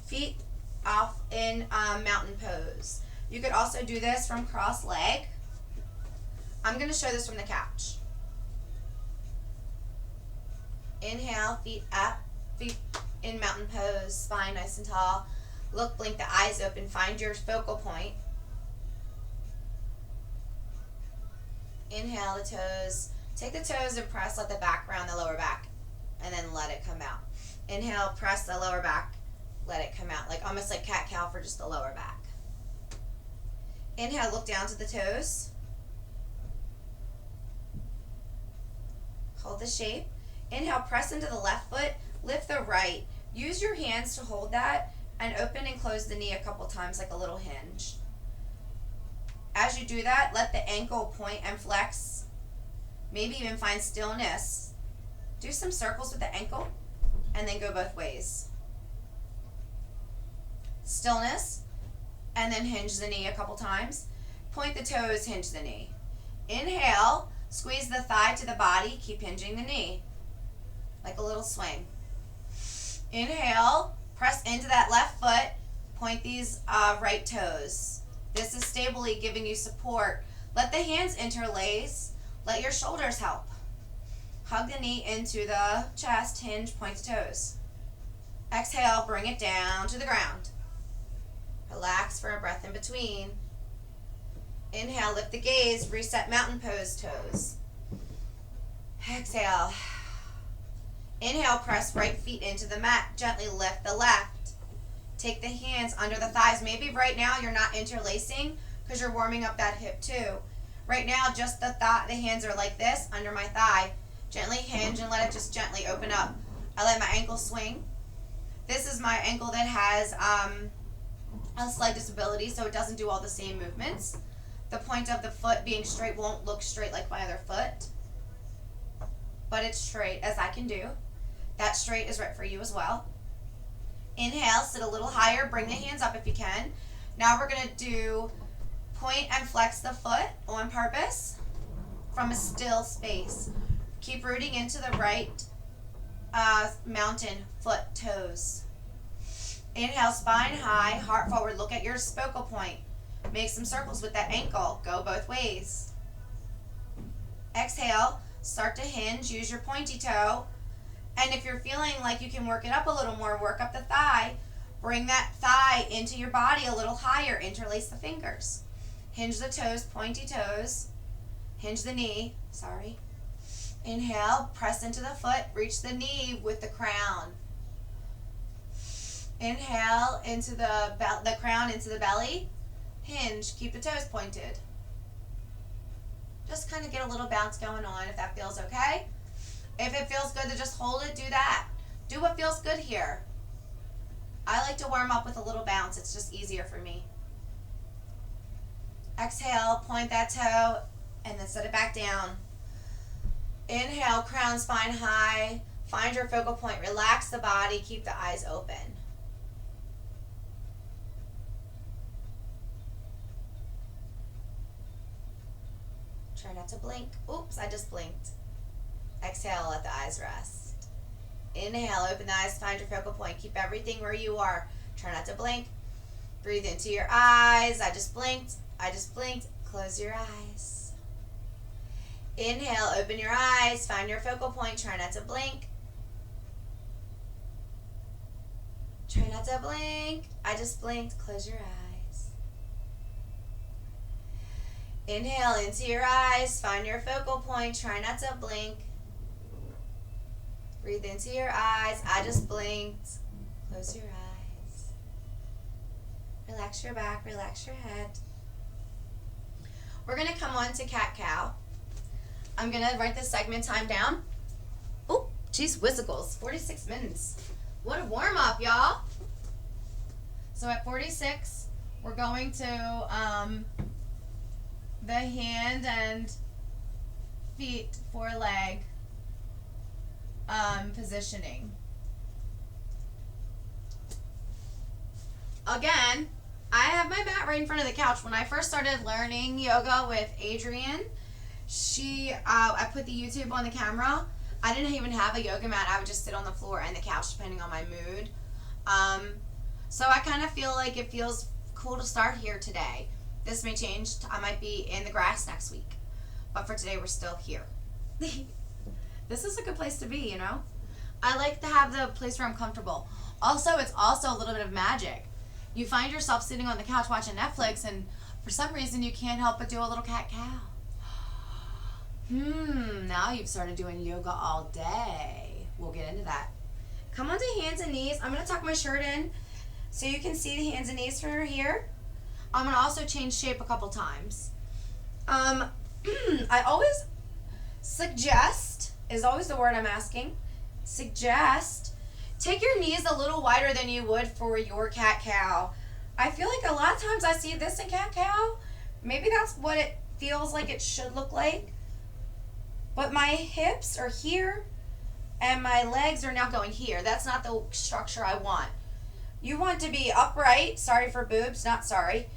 feet off in mountain pose. You could also do this from cross leg. I'm going to show this from the couch. Inhale, feet up, feet in mountain pose, spine nice and tall. Look, blink the eyes open, find your focal point. Inhale the toes. Take the toes and press, let the back round the lower back, and then let it come out. Inhale, press the lower back, let it come out, like almost like cat-cow for just the lower back. Inhale, look down to the toes. Hold the shape. Inhale, press into the left foot, lift the right. Use your hands to hold that and open and close the knee a couple times like a little hinge. As you do that, let the ankle point and flex. Maybe even find stillness. Do some circles with the ankle and then go both ways. Stillness, and then hinge the knee a couple times. Point the toes, hinge the knee. Inhale, squeeze the thigh to the body, keep hinging the knee. Like a little swing. Inhale, press into that left foot, point these right toes. This is stably giving you support. Let the hands interlace. Let your shoulders help. Hug the knee into the chest, hinge, point the toes. Exhale, bring it down to the ground. Relax for a breath in between. Inhale, lift the gaze, reset mountain pose toes. Exhale. Inhale, press right feet into the mat. Gently lift the left. Take the hands under the thighs. Maybe right now you're not interlacing because you're warming up that hip too. Right now, just the hands are like this under my thigh. Gently hinge and let it just gently open up. I let my ankle swing. This is my ankle that has a slight disability, so it doesn't do all the same movements. The point of the foot being straight won't look straight like my other foot, but it's straight as I can do. That straight is right for you as well. Inhale, sit a little higher, bring the hands up if you can. Now we're going to do point and flex the foot on purpose from a still space. Keep rooting into the right mountain, foot, toes. Inhale, spine high, heart forward, look at your focal point. Make some circles with that ankle, go both ways. Exhale, start to hinge, use your pointy toe. And if you're feeling like you can work it up a little more, work up the thigh. Bring that thigh into your body a little higher. Interlace the fingers. Hinge the toes, pointy toes. Hinge the knee, sorry. Inhale, press into the foot, reach the knee with the crown. Inhale into the crown into the belly. Hinge, keep the toes pointed. Just kind of get a little bounce going on if that feels okay. If it feels good to just hold it, do that. Do what feels good here. I like to warm up with a little bounce. It's just easier for me. Exhale, point that toe, and then set it back down. Inhale, crown, spine high. Find your focal point. Relax the body. Keep the eyes open. Try not to blink. Oops, I just blinked. Exhale, let the eyes rest. Inhale, open the eyes, find your focal point. Keep everything where you are. Try not to blink. Breathe into your eyes. I just blinked. I just blinked. Close your eyes. Inhale, open your eyes, find your focal point. Try not to blink. Try not to blink. I just blinked. Close your eyes. Inhale into your eyes, find your focal point. Try not to blink. Breathe into your eyes. I just blinked. Close your eyes. Relax your back, relax your head. We're going to come on to cat-cow. I'm going to write this segment time down. Oh, geez, whizzicles. 46 minutes. What a warm-up, y'all. So at 46, we're going to the hand and feet, foreleg positioning. Again, I have my mat right in front of the couch. When I first started learning yoga with Adrienne, I put the YouTube on the camera. I didn't even have a yoga mat. I would just sit on the floor and the couch depending on my mood. So I kind of feel like it feels cool to start here today. This may change. I might be in the grass next week. But for today, we're still here. This is a good place to be, you know? I like to have the place where I'm comfortable. Also, it's also a little bit of magic. You find yourself sitting on the couch watching Netflix, and for some reason, you can't help but do a little cat-cow. Now you've started doing yoga all day. We'll get into that. Come onto hands and knees. I'm going to tuck my shirt in so you can see the hands and knees from here. I'm going to also change shape a couple times. I always suggest, is always the word I'm asking, suggest, take your knees a little wider than you would for your cat-cow. I feel like a lot of times I see this in cat-cow. Maybe that's what it feels like it should look like. But my hips are here and my legs are now going here. That's not the structure I want. You want to be upright. Sorry for boobs, not sorry.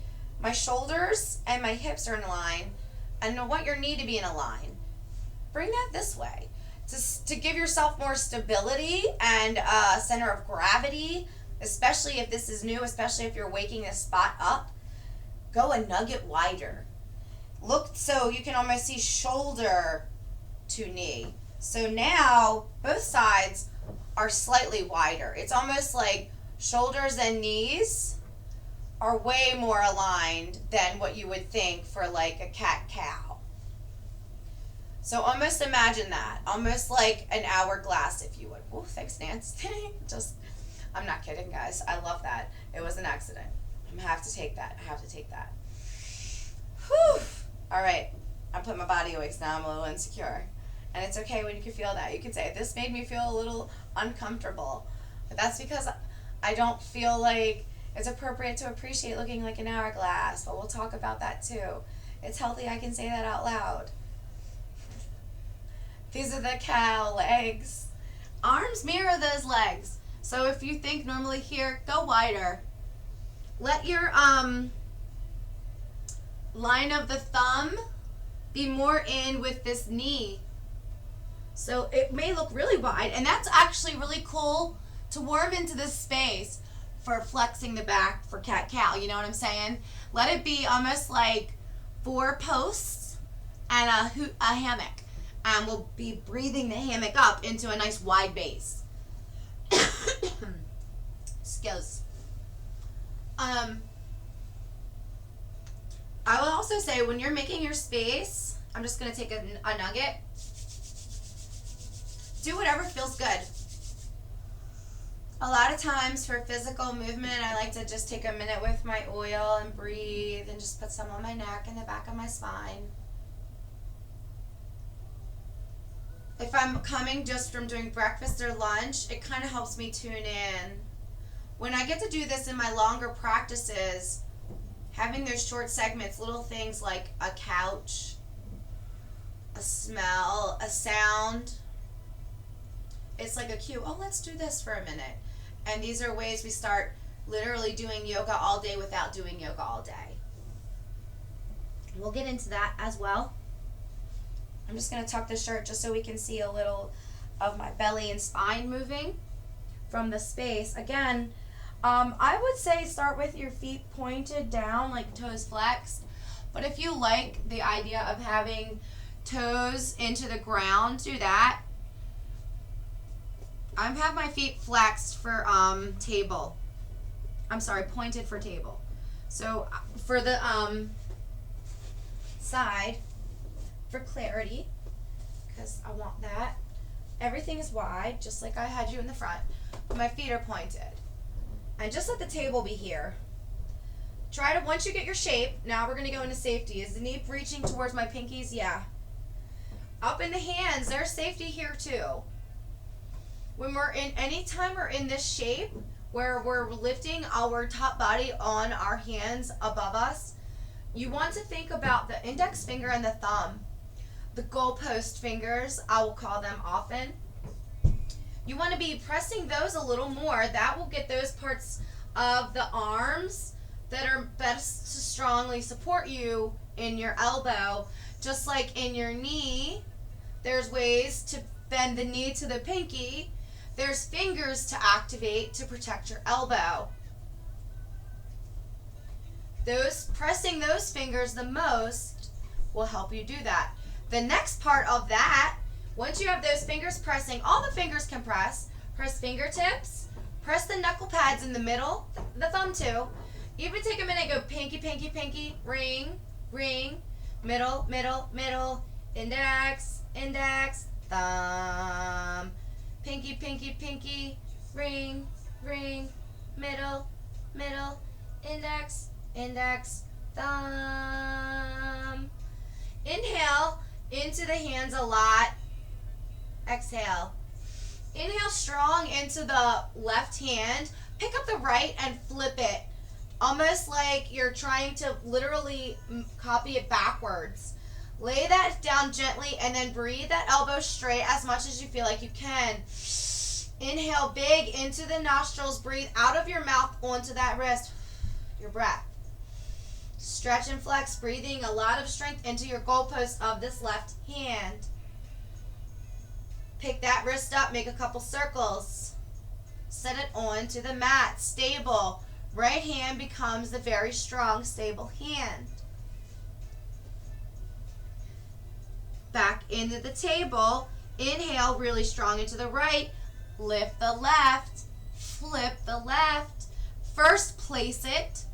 My shoulders and my hips are in line. And I want your knee to be in a line. Bring that this way. To give yourself more stability and a center of gravity, especially if this is new, especially if you're waking this spot up. Go a nugget wider. Look so you can almost see shoulder to knee. So now both sides are slightly wider. It's almost like shoulders and knees are way more aligned than what you would think for like a cat-cow. So almost imagine that. Almost like an hourglass, if you would. Oh, thanks, Nance. I'm not kidding, guys. I love that. It was an accident. I have to take that. Whew. All right. I put my body away because now I'm a little insecure. And it's okay when you can feel that. You can say, this made me feel a little uncomfortable. But that's because I don't feel like it's appropriate to appreciate looking like an hourglass. But we'll talk about that too. It's healthy. I can say that out loud. These are the cow legs. Arms mirror those legs. So if you think normally here, go wider. Let your line of the thumb be more in with this knee. So it may look really wide, and that's actually really cool to warm into this space for flexing the back for cat-cow. You know what I'm saying? Let it be almost like 4 posts and a hammock. And we'll be breathing the hammock up into a nice wide base. Excuse. I will also say when you're making your space, I'm just going to take a nugget. Do whatever feels good. A lot of times for physical movement, I like to just take a minute with my oil and breathe and just put some on my neck and the back of my spine. If I'm coming just from doing breakfast or lunch, it kind of helps me tune in. When I get to do this in my longer practices, having those short segments, little things like a couch, a smell, a sound, it's like a cue. Oh, let's do this for a minute. And these are ways we start literally doing yoga all day without doing yoga all day. We'll get into that as well. I'm just going to tuck the shirt just so we can see a little of my belly and spine moving from the space. Again, I would say start with your feet pointed down, like toes flexed. But if you like the idea of having toes into the ground, do that. I have my feet flexed for table. I'm sorry, pointed for table. So for the side, for clarity, because I want that, everything is wide, just like I had you in the front. But my feet are pointed. And just let the table be here. Try to, once you get your shape, now we're going to go into safety. Is the knee reaching towards my pinkies? Yeah. Up in the hands, there's safety here too. When we're in, anytime we're in this shape, where we're lifting our top body on our hands above us, you want to think about the index finger and the thumb. The goalpost fingers, I will call them often. You want to be pressing those a little more. That will get those parts of the arms that are best to strongly support you in your elbow. Just like in your knee, there's ways to bend the knee to the pinky. There's fingers to activate to protect your elbow. Pressing those fingers the most will help you do that. The next part of that, once you have those fingers pressing, all the fingers can press fingertips, press the knuckle pads in the middle, the thumb too. Even take a minute and go pinky, pinky, pinky, ring, ring, middle, middle, middle, index, index, thumb, pinky, pinky, pinky, ring, ring, middle, middle, index, index, thumb. Inhale into the hands a lot. Exhale. Inhale strong into the left hand. Pick up the right and flip it. Almost like you're trying to literally copy it backwards. Lay that down gently and then breathe that elbow straight as much as you feel like you can. Inhale big into the nostrils. Breathe out of your mouth onto that wrist. Your breath. Stretch and flex, breathing a lot of strength into your goalpost of this left hand. Pick that wrist up, make a couple circles. Set it onto the mat, stable. Right hand becomes the very strong, stable hand. Back into the table. Inhale really strong into the right. Lift the left. Flip the left. First place it.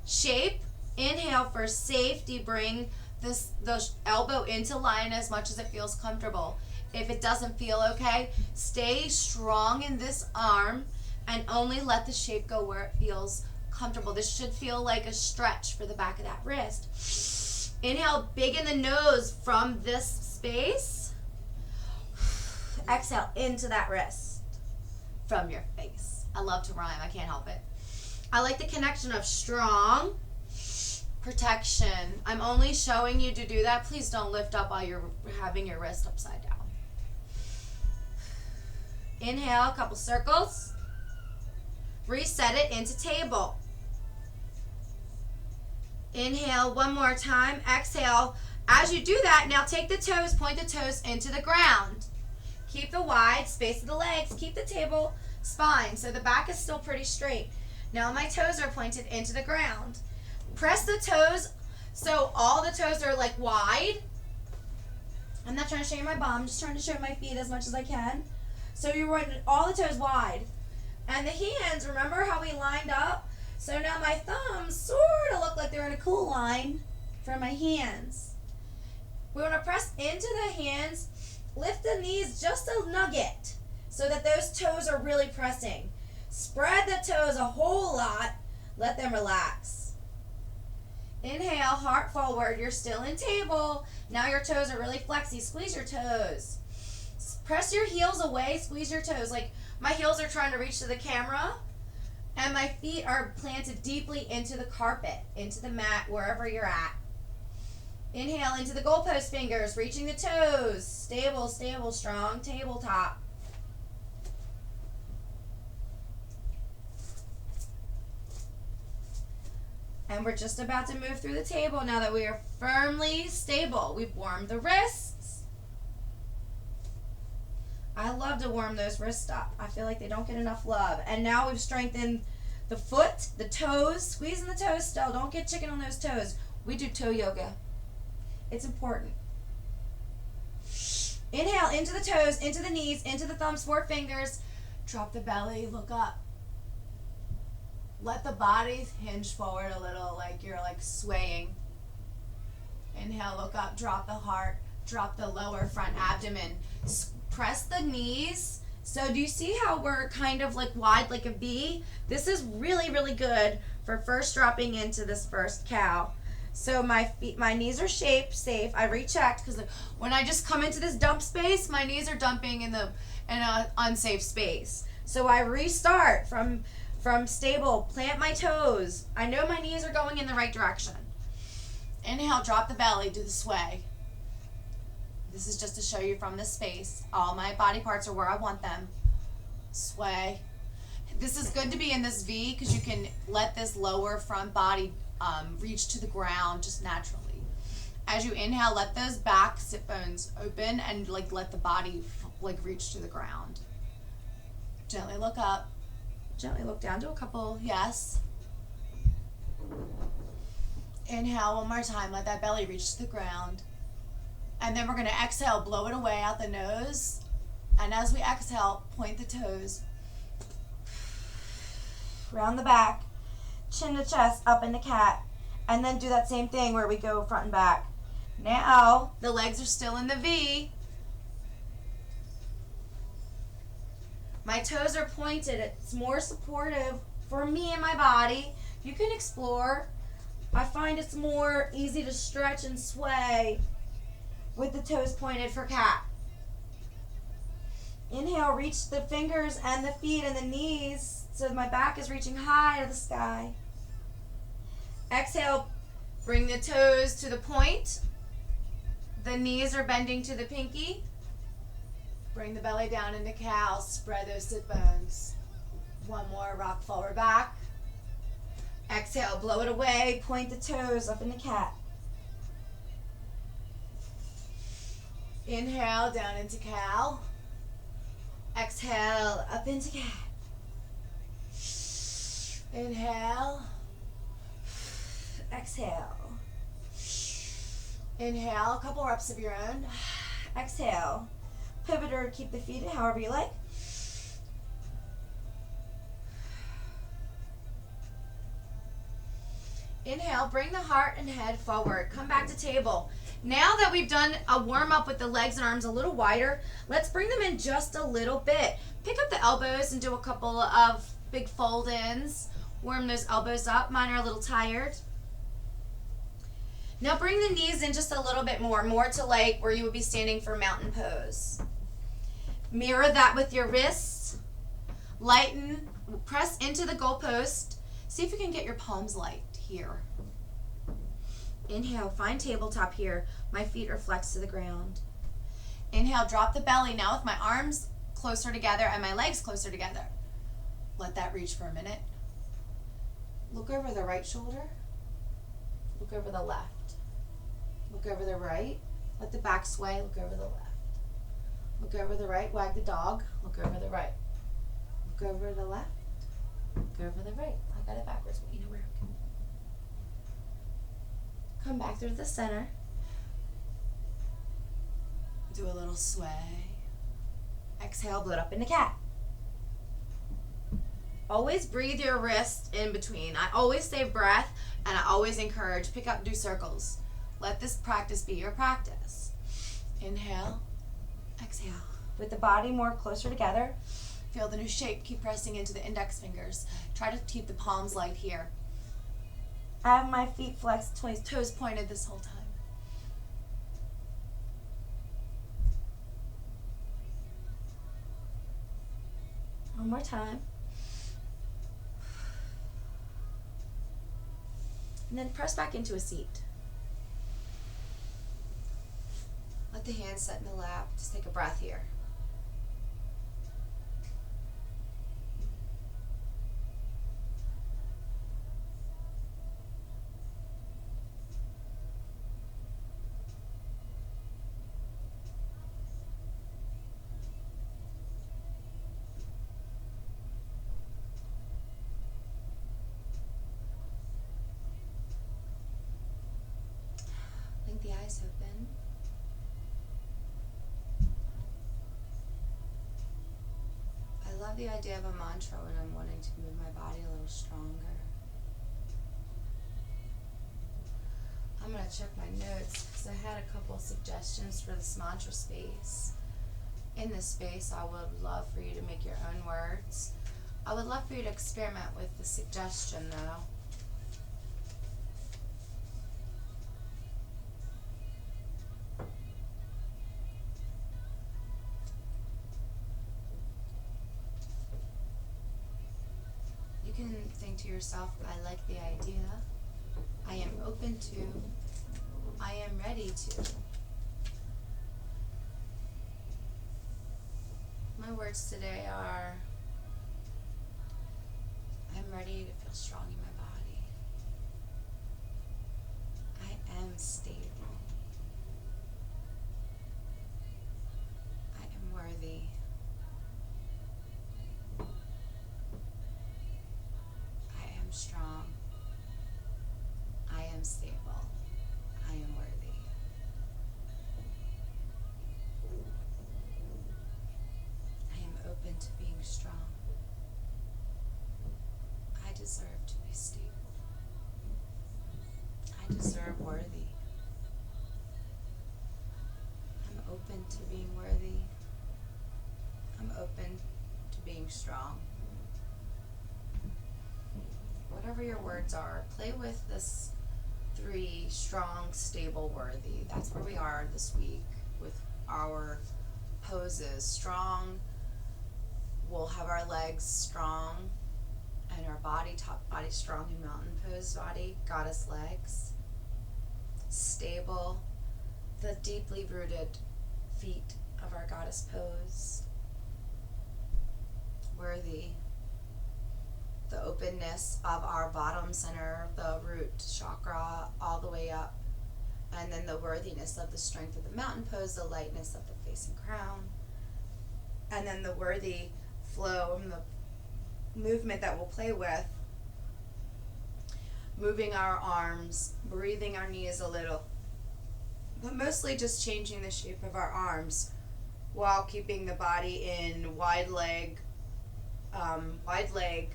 Shape. Inhale for safety. Bring the elbow into line as much as it feels comfortable. If it doesn't feel okay, stay strong in this arm and only let the shape go where it feels comfortable. This should feel like a stretch for the back of that wrist. Inhale big in the nose from this space. Exhale into that wrist from your face. I love to rhyme. I can't help it. I like the connection of strong protection. I'm only showing you to do that. Please don't lift up while you're having your wrist upside down. Inhale, a couple circles. Reset it into table. Inhale one more time. Exhale. As you do that, now take the toes, point the toes into the ground. Keep the wide space of the legs. Keep the table spine so the back is still pretty straight. Now my toes are pointed into the ground. Press the toes so all the toes are like wide. I'm not trying to show you my bum, I'm just trying to show my feet as much as I can. So you want all the toes wide. And the hands, remember how we lined up? So now my thumbs sort of look like they're in a cool line for my hands. We want to press into the hands, lift the knees just a nugget so that those toes are really pressing. Spread the toes a whole lot, let them relax. Inhale, heart forward, you're still in table. Now your toes are really flexy, squeeze your toes. Press your heels away, squeeze your toes. Like my heels are trying to reach to the camera and my feet are planted deeply into the carpet, into the mat, wherever you're at. Inhale into the goalpost fingers, reaching the toes. Stable, stable, strong, tabletop. And we're just about to move through the table now that we are firmly stable. We've warmed the wrists. I love to warm those wrists up. I feel like they don't get enough love. And now we've strengthened the foot, the toes, squeezing the toes still. Don't get chicken on those toes. We do toe yoga. It's important. Inhale into the toes, into the knees, into the thumbs, 4 fingers. Drop the belly, look up. Let the body hinge forward a little, like you're like swaying. Inhale, look up, drop the heart, drop the lower front abdomen. Press the knees. So do you see how we're kind of like wide like a V? This is really, really good for first dropping into this first cow. So my feet, my knees are shaped, safe. I rechecked because when I just come into this dump space, my knees are dumping in an unsafe space. So I restart from stable, plant my toes. I know my knees are going in the right direction. Inhale, drop the belly, do the sway. This is just to show you from this space. All my body parts are where I want them. Sway. This is good to be in this V because you can let this lower front body reach to the ground just naturally. As you inhale, let those back sit bones open and like let the body like reach to the ground. Gently look up. Gently look down to a couple. Yes. Inhale one more time. Let that belly reach to the ground. And then we're going to exhale, blow it away out the nose. And as we exhale, point the toes. Round the back. Chin to chest, up into cat. And then do that same thing where we go front and back. Now, the legs are still in the V. My toes are pointed. It's more supportive for me and my body. You can explore. I find it's more easy to stretch and sway with the toes pointed for cat. Inhale, reach the fingers and the feet and the knees so my back is reaching high to the sky. Exhale, bring the toes to the point. The knees are bending to the pinky. Bring the belly down into cow. Spread those sit bones. One more, rock forward back. Exhale, blow it away. Point the toes up into cat. Inhale, down into cow. Exhale, up into cat. Inhale. Exhale. Inhale, a couple reps of your own. Exhale. Pivot or keep the feet however you like. Inhale, bring the heart and head forward. Come back to table. Now that we've done a warm up with the legs and arms a little wider, let's bring them in just a little bit. Pick up the elbows and do a couple of big fold-ins. Warm those elbows up. Mine are a little tired. Now bring the knees in just a little bit more to like where you would be standing for mountain pose. Mirror that with your wrists. Lighten, press into the goalpost. See if you can get your palms light here. Inhale, find tabletop here. My feet are flexed to the ground. Inhale, drop the belly. Now with my arms closer together and my legs closer together. Let that reach for a minute. Look over the right shoulder. Look over the left. Look over the right. Let the back sway. Look over the left. Look over the right. Wag the dog. Look over the right. Look over the left. Look over the right. I got it backwards, but you know where. Come back through the center. Do a little sway. Exhale, blow it up into cat. Always breathe your wrist in between. I always save breath, and I always encourage pick up, do circles. Let this practice be your practice. Inhale, exhale. With the body more closer together. Feel the new shape. Keep pressing into the index fingers. Try to keep the palms light here. I have my feet flexed, Toes pointed this whole time. One more time. And then press back into a seat. Let the hands set in the lap. Just take a breath here. Blink the eyes open. I love the idea of a mantra when I'm wanting to move my body a little stronger. I'm going to check my notes because I had a couple suggestions for this mantra space. In this space, I would love for you to make your own words. I would love for you to experiment with the suggestion though. You can think to yourself, I like the idea. I am open to. I am ready to. My words today are, I'm ready to feel strong in my body. I am stable. I am worthy. I am strong. I am stable. I am worthy. I am open to being strong. I deserve to be stable. I deserve worthy. I'm open to being worthy. I'm open to being strong. Whatever your words are, play with this 3: strong, stable, worthy. That's where we are this week with our poses. Strong, we'll have our legs strong and our body, top body strong in mountain pose body, goddess legs. Stable, the deeply rooted feet of our goddess pose. Worthy, the openness of our bottom center, the root chakra, all the way up. And then the worthiness of the strength of the mountain pose, the lightness of the face and crown. And then the worthy flow and the movement that we'll play with. Moving our arms, breathing our knees a little. But mostly just changing the shape of our arms while keeping the body in wide leg, bottom, wide leg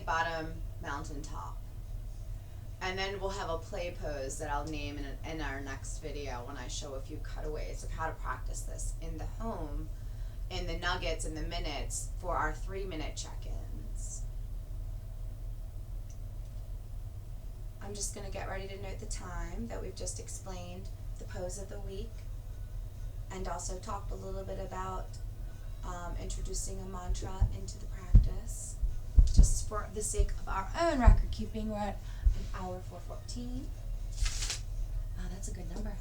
bottom, mountaintop. And then we'll have a play pose that I'll name in our next video when I show a few cutaways of how to practice this in the home, in the nuggets and the minutes for our 3-minute check-ins. I'm just going to get ready to note the time that we've just explained the pose of the week and also talked a little bit about introducing a mantra into the practice. Just for the sake of our own record keeping, we're at an hour 4:14. Wow, that's a good number.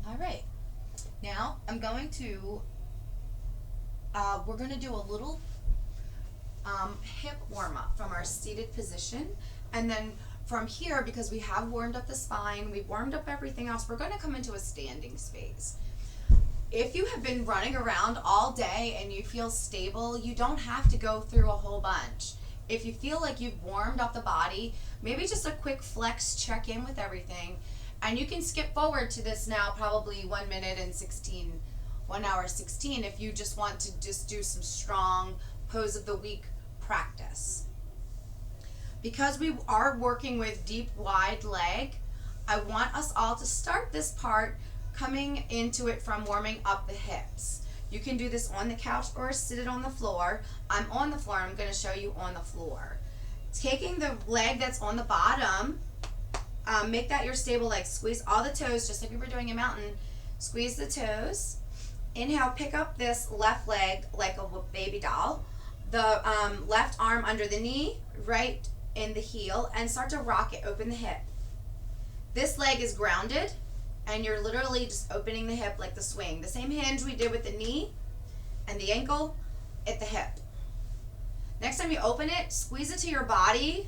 All right. Now I'm going to we're going to do a little hip warm-up from our seated position, and then from here, because we have warmed up the spine, we've warmed up everything else, we're going to come into a standing space. If you have been running around all day and you feel stable, you don't have to go through a whole bunch. if you feel like you've warmed up the body, maybe just a quick flex, check in with everything. And you can skip forward to this now, probably 1 minute and 1 hour 16, if you just want to just do some strong pose of the week practice. Because we are working with deep, wide leg, I want us all to start this part coming into it from warming up the hips. You can do this on the couch or sit it on the floor. I'm on the floor. I'm going to show you on the floor. Taking the leg that's on the bottom, make that your stable leg. Squeeze all the toes, just like we were doing in mountain. Squeeze the toes. Inhale, pick up this left leg like a baby doll. The left arm under the knee, right in the heel, and start to rock it. Open the hip. This leg is grounded, and you're literally just opening the hip like the swing. The same hinge we did with the knee and the ankle at the hip. Next time you open it, squeeze it to your body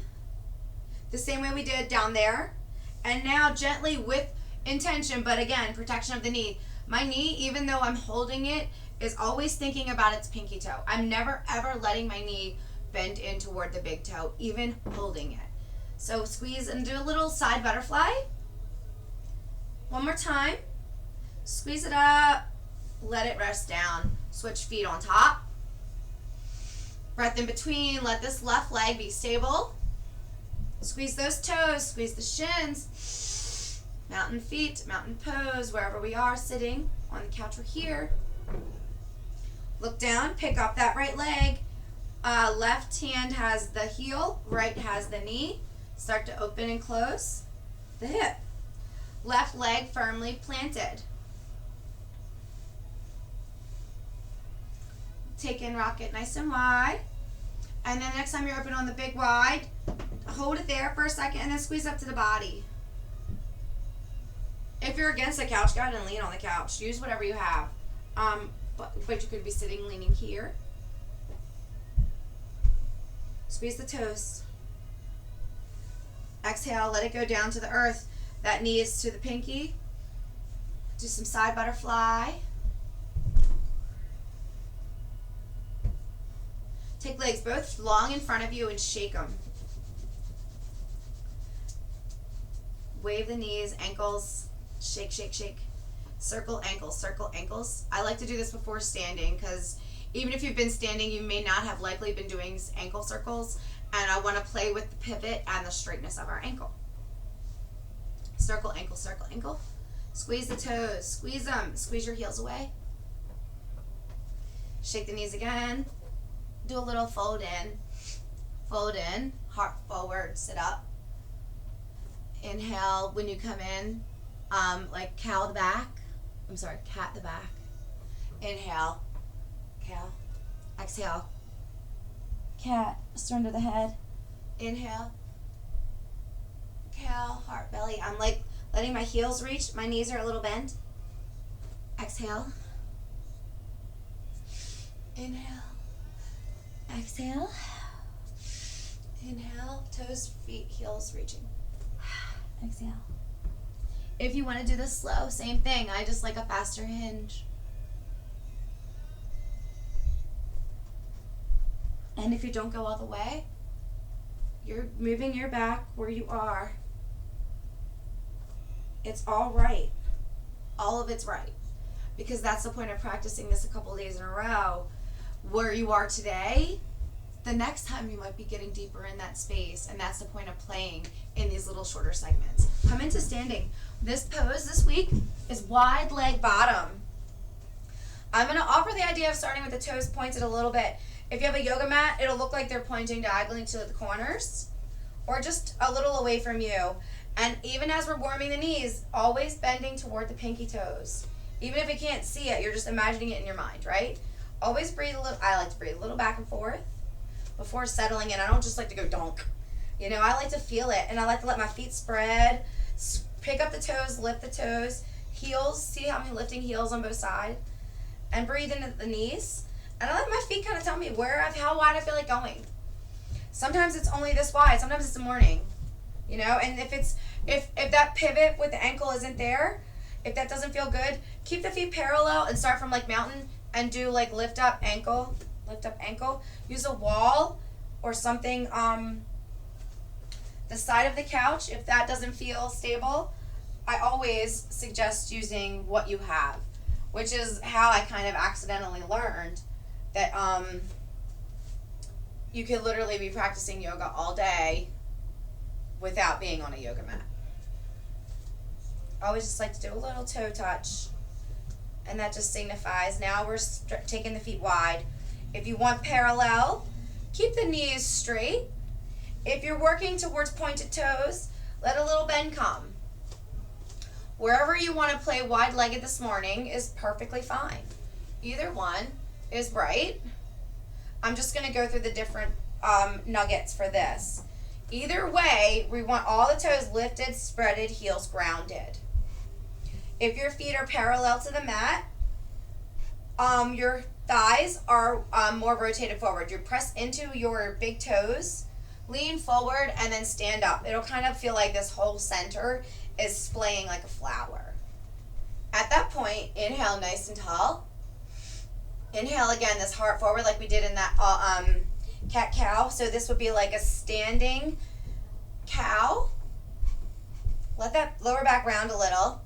the same way we did down there. And now gently with intention, but again, protection of the knee. My knee, even though I'm holding it, is always thinking about its pinky toe. I'm never ever letting my knee bend in toward the big toe, even holding it. So squeeze and do a little side butterfly. One more time. Squeeze it up. Let it rest down. Switch feet on top. Breath in between. Let this left leg be stable. Squeeze those toes. Squeeze the shins. Mountain feet, mountain pose, wherever we are sitting on the couch or here. Look down. Pick up that right leg. Left hand has the heel. Right has the knee. Start to open and close the hip. Left leg firmly planted. Take in, rock it nice and wide. And then next time you're open on the big wide, hold it there for a second and then squeeze up to the body. If you're against the couch, go ahead and lean on the couch. Use whatever you have. But you could be sitting, leaning here. Squeeze the toes. Exhale, let it go down to the earth. That knee is to the pinky. Do some side butterfly. Take legs both long in front of you and shake them. Wave the knees, ankles, shake, shake, shake. Circle ankles. I like to do this before standing because even if you've been standing, you may not have likely been doing ankle circles, and I want to play with the pivot and the straightness of our ankle. Circle, ankle. Squeeze the toes, squeeze them, squeeze your heels away. Shake the knees again. Do a little fold in, heart forward, sit up. Inhale when you come in, like cat the back. Inhale, cow. Exhale, Cat, stern to the head. inhale, cow, heart, belly. I'm like letting my heels reach. My knees are a little bent. Exhale. Inhale. Exhale. Inhale. Toes, feet, heels reaching. Exhale. If you want to do this slow, same thing. I just like a faster hinge. And if you don't go all the way, you're moving your back where you are. It's all right. All of it's right. Because that's the point of practicing this a couple days in a row. Where you are today, the next time you might be getting deeper in that space, and that's the point of playing in these little shorter segments. Come into standing. This pose this week is wide leg bottom. I'm going to offer the idea of starting with the toes pointed a little bit. If you have a yoga mat, it'll look like they're pointing diagonally to the corners or just a little away from you. And even as we're warming the knees, always bending toward the pinky toes. Even if you can't see it, you're just imagining it in your mind, right? Always breathe a little. I like to breathe a little back and forth before settling in. I don't just like to go donk. You know, I like to feel it, and I like to let my feet spread. Pick up the toes, lift the toes. Heels, see how I'm lifting heels on both sides. And breathe into the knees. And I let my feet kind of tell me how wide I feel like going. Sometimes it's only this wide. Sometimes it's the morning. You know, and if that pivot with the ankle isn't there, if that doesn't feel good, keep the feet parallel and start from like mountain and do like lift up ankle. Use a wall or something, the side of the couch. If that doesn't feel stable, I always suggest using what you have, which is how I kind of accidentally learned that you could literally be practicing yoga all day without being on a yoga mat. I always just like to do a little toe touch, and that just signifies now we're taking the feet wide. If you want parallel, keep the knees straight. If you're working towards pointed toes, let a little bend come. Wherever you want to play wide-legged this morning is perfectly fine. Either one is right. I'm just going to go through the different nuggets for this. Either way, we want all the toes lifted, spreaded, heels grounded. If your feet are parallel to the mat, your thighs are more rotated forward. You press into your big toes, lean forward, and then stand up. It'll kind of feel like this whole center is splaying like a flower. At that point, inhale nice and tall. Inhale again, this heart forward like we did in that cat-cow. So this would be like a standing cow. Let that lower back round a little.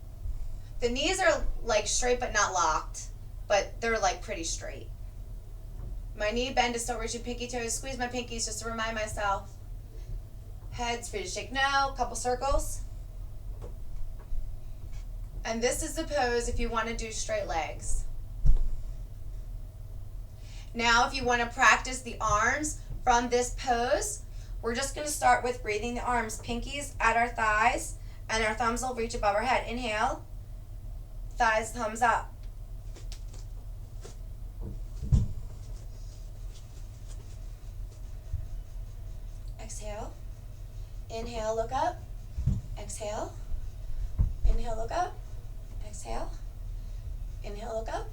The knees are like straight but not locked, but they're like pretty straight. My knee bend is still reaching pinky toes. Squeeze my pinkies just to remind myself. Head's free to shake no, couple circles. And this is the pose if you want to do straight legs. Now if you want to practice the arms from this pose, we're just going to start with breathing the arms. Pinkies at our thighs, and our thumbs will reach above our head. Inhale, thighs, thumbs up. Exhale. Inhale, look up. Exhale. Inhale, look up. Exhale. Inhale, look up.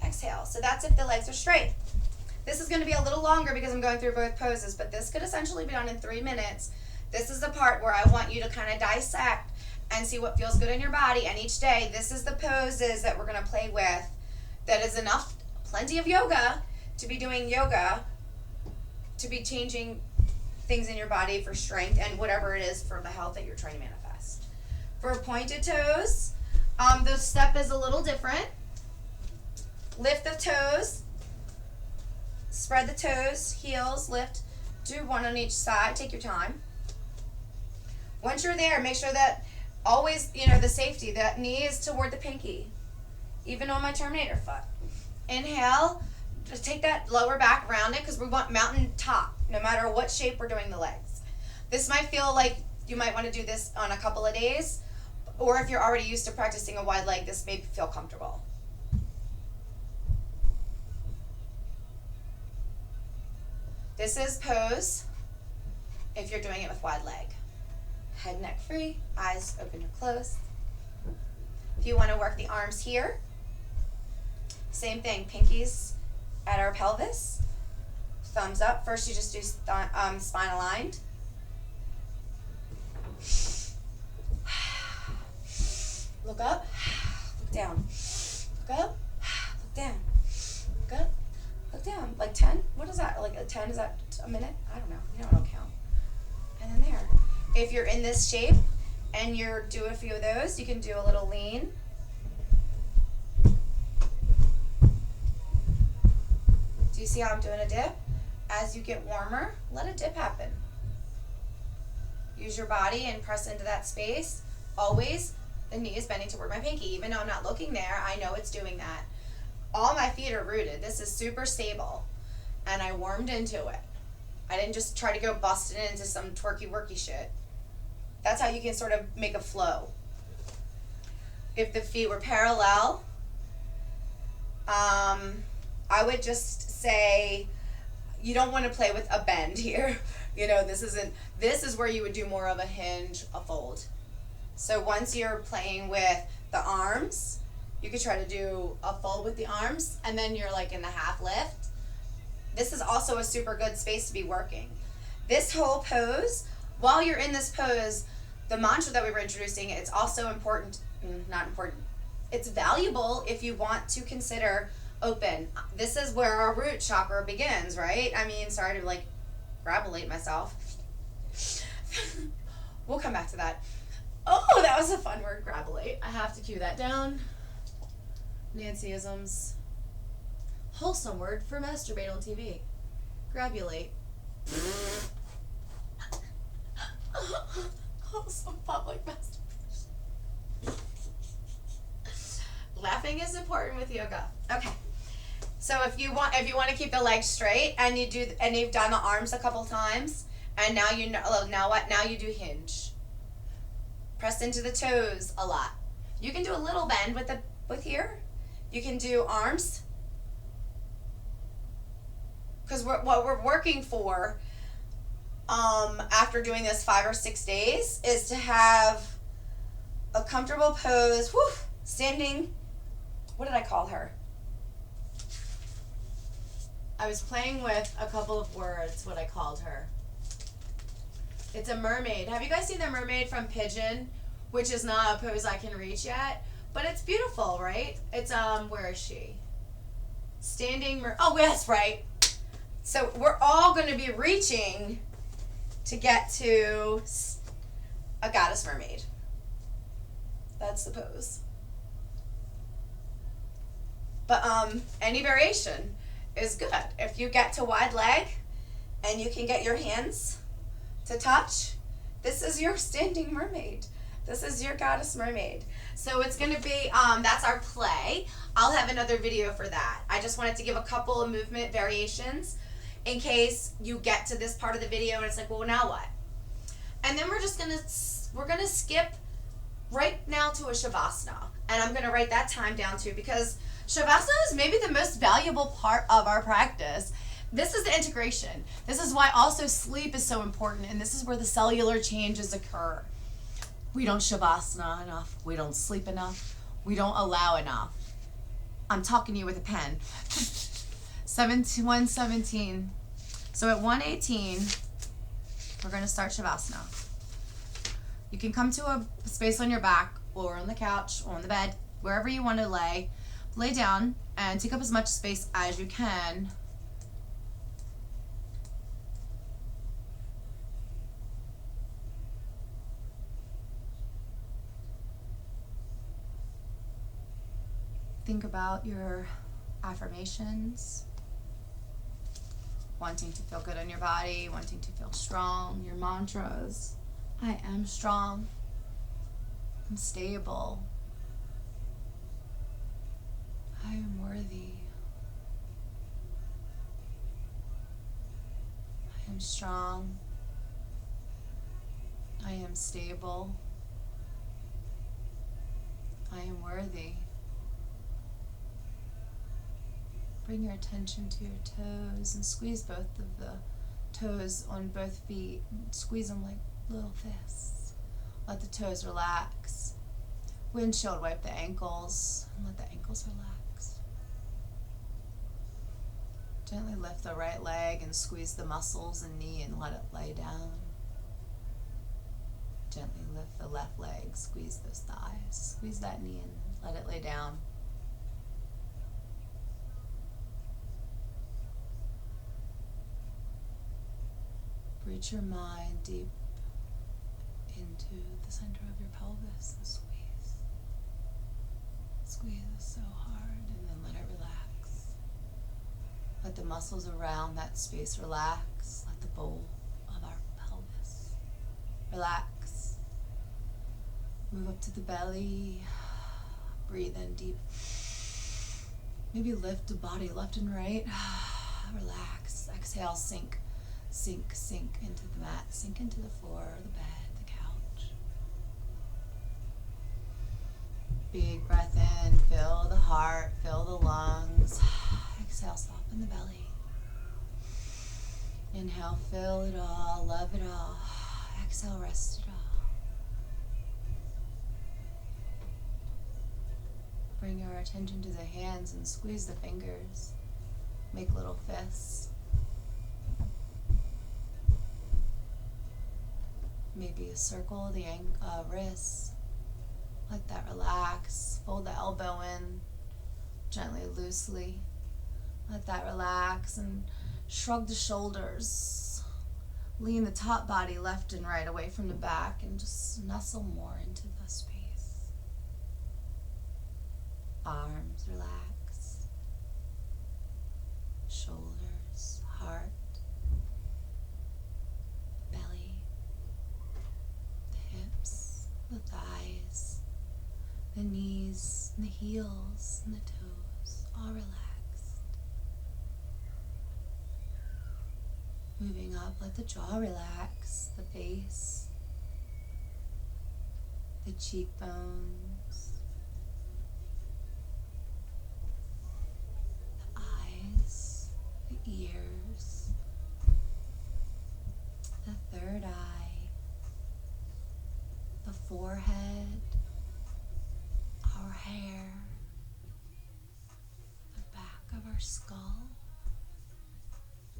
Exhale. So that's if the legs are straight. This is going to be a little longer because I'm going through both poses, but this could essentially be done in 3 minutes. This is the part where I want you to kind of dissect and see what feels good in your body. And each day, this is the poses that we're going to play with. That is enough, plenty of yoga to be doing yoga, to be changing things in your body for strength and whatever it is for the health that you're trying to manifest. For pointed toes, the step is a little different. Lift the toes, spread the toes, heels, lift, do one on each side, take your time. Once you're there, make sure that always, the safety, that knee is toward the pinky, even on my Terminator foot. Inhale, just take that lower back around it because we want mountain top, no matter what shape we're doing the legs. This might feel like you might want to do this on a couple of days, or if you're already used to practicing a wide leg, this may feel comfortable. This is pose if you're doing it with wide leg. Head, neck free, eyes open or closed. If you want to work the arms here, same thing, pinkies at our pelvis, thumbs up. First you just do spine aligned. Look up, look down. Look up, look down. Look up, look down. Like 10? What is that? Like a 10, is that a minute? I don't know. I don't count. And then there. If you're in this shape and you're do a few of those, you can do a little lean. Do you see how I'm doing a dip? As you get warmer, let a dip happen. Use your body and press into that space. Always, the knee is bending toward my pinky. Even though I'm not looking there, I know it's doing that. All my feet are rooted. This is super stable. And I warmed into it. I didn't just try to go busting into some twerky-worky shit. That's how you can sort of make a flow. If the feet were parallel, I would just say you don't want to play with a bend here. This is where you would do more of a hinge, a fold. So once you're playing with the arms, you could try to do a fold with the arms, and then you're like in the half lift. This is also a super good space to be working. This whole pose, while you're in this pose, the mantra that we were introducing, it's also important, not important, it's valuable if you want to consider open. This is where our root chakra begins, right? I mean, sorry to grab-a-late myself. We'll come back to that. Oh, that was a fun word, grab-a-late. I have to cue that down. Nancyisms. Wholesome word for masturbate on TV. Grab-a-late. Wholesome public masturbation. Laughing is important with yoga. Okay. So if you want to keep the legs straight and you've done the arms a couple times, and now you know now what? Now you do hinge. Press into the toes a lot. You can do a little bend with here. You can do arms. Because what we're working for after doing this 5 or 6 days is to have a comfortable pose. Whew, standing. What did I call her? I was playing with a couple of words, what I called her. It's a mermaid. Have you guys seen the mermaid from Pigeon? Which is not a pose I can reach yet. But it's beautiful, right? It's, where is she? Standing oh, yes, right. So we're all going to be reaching to get to a goddess mermaid. That's the pose. But any variation is good. If you get to wide leg and you can get your hands to touch, this is your standing mermaid. This is your goddess mermaid. So it's going to be, that's our play. I'll have another video for that. I just wanted to give a couple of movement variations in case you get to this part of the video and it's like, well, now what? And then we're going to skip right now to a Shavasana. And I'm going to write that time down too, because Shavasana is maybe the most valuable part of our practice. This is the integration. This is why also sleep is so important, and this is where the cellular changes occur. We don't Shavasana enough. We don't sleep enough. We don't allow enough. I'm talking to you with a pen. 117. So at 118, we're going to start Shavasana. You can come to a space on your back or on the couch or on the bed, wherever you want to lay. Lay down and take up as much space as you can. Think about your affirmations, wanting to feel good in your body, wanting to feel strong, your mantras. I am strong. I'm stable. I am worthy. I am strong. I am stable. I am worthy. Bring your attention to your toes and squeeze both of the toes on both feet. Squeeze them like little fists. Let the toes relax. Windshield wipe the ankles and let the ankles relax. Gently lift the right leg and squeeze the muscles and knee and let it lay down. Gently lift the left leg, squeeze those thighs. Squeeze that knee and let it lay down. Reach your mind deep into the center of your pelvis and squeeze. Squeeze so hard and then let it relax. Let the muscles around that space relax. Let the bowl of our pelvis relax. Move up to the belly. Breathe in deep. Maybe lift the body left and right. Relax. Exhale, sink. Sink into the mat, sink into the floor, the bed, the couch. Big breath in, fill the heart, fill the lungs. Exhale, soften the belly. Inhale, fill it all, love it all. Exhale, rest it all. Bring your attention to the hands and squeeze the fingers. Make little fists. Maybe a circle of the wrists. Let that relax. Fold the elbow in gently, loosely. Let that relax and shrug the shoulders. Lean the top body left and right away from the back and just nestle more into the space. Arms relax. Shoulders, heart, belly, the hips, the thighs, the knees, and the heels, and the toes, all relaxed. Moving up, let the jaw relax, the face, the cheekbones, the eyes, the ears, the third eye, the forehead, our hair, the back of our skull.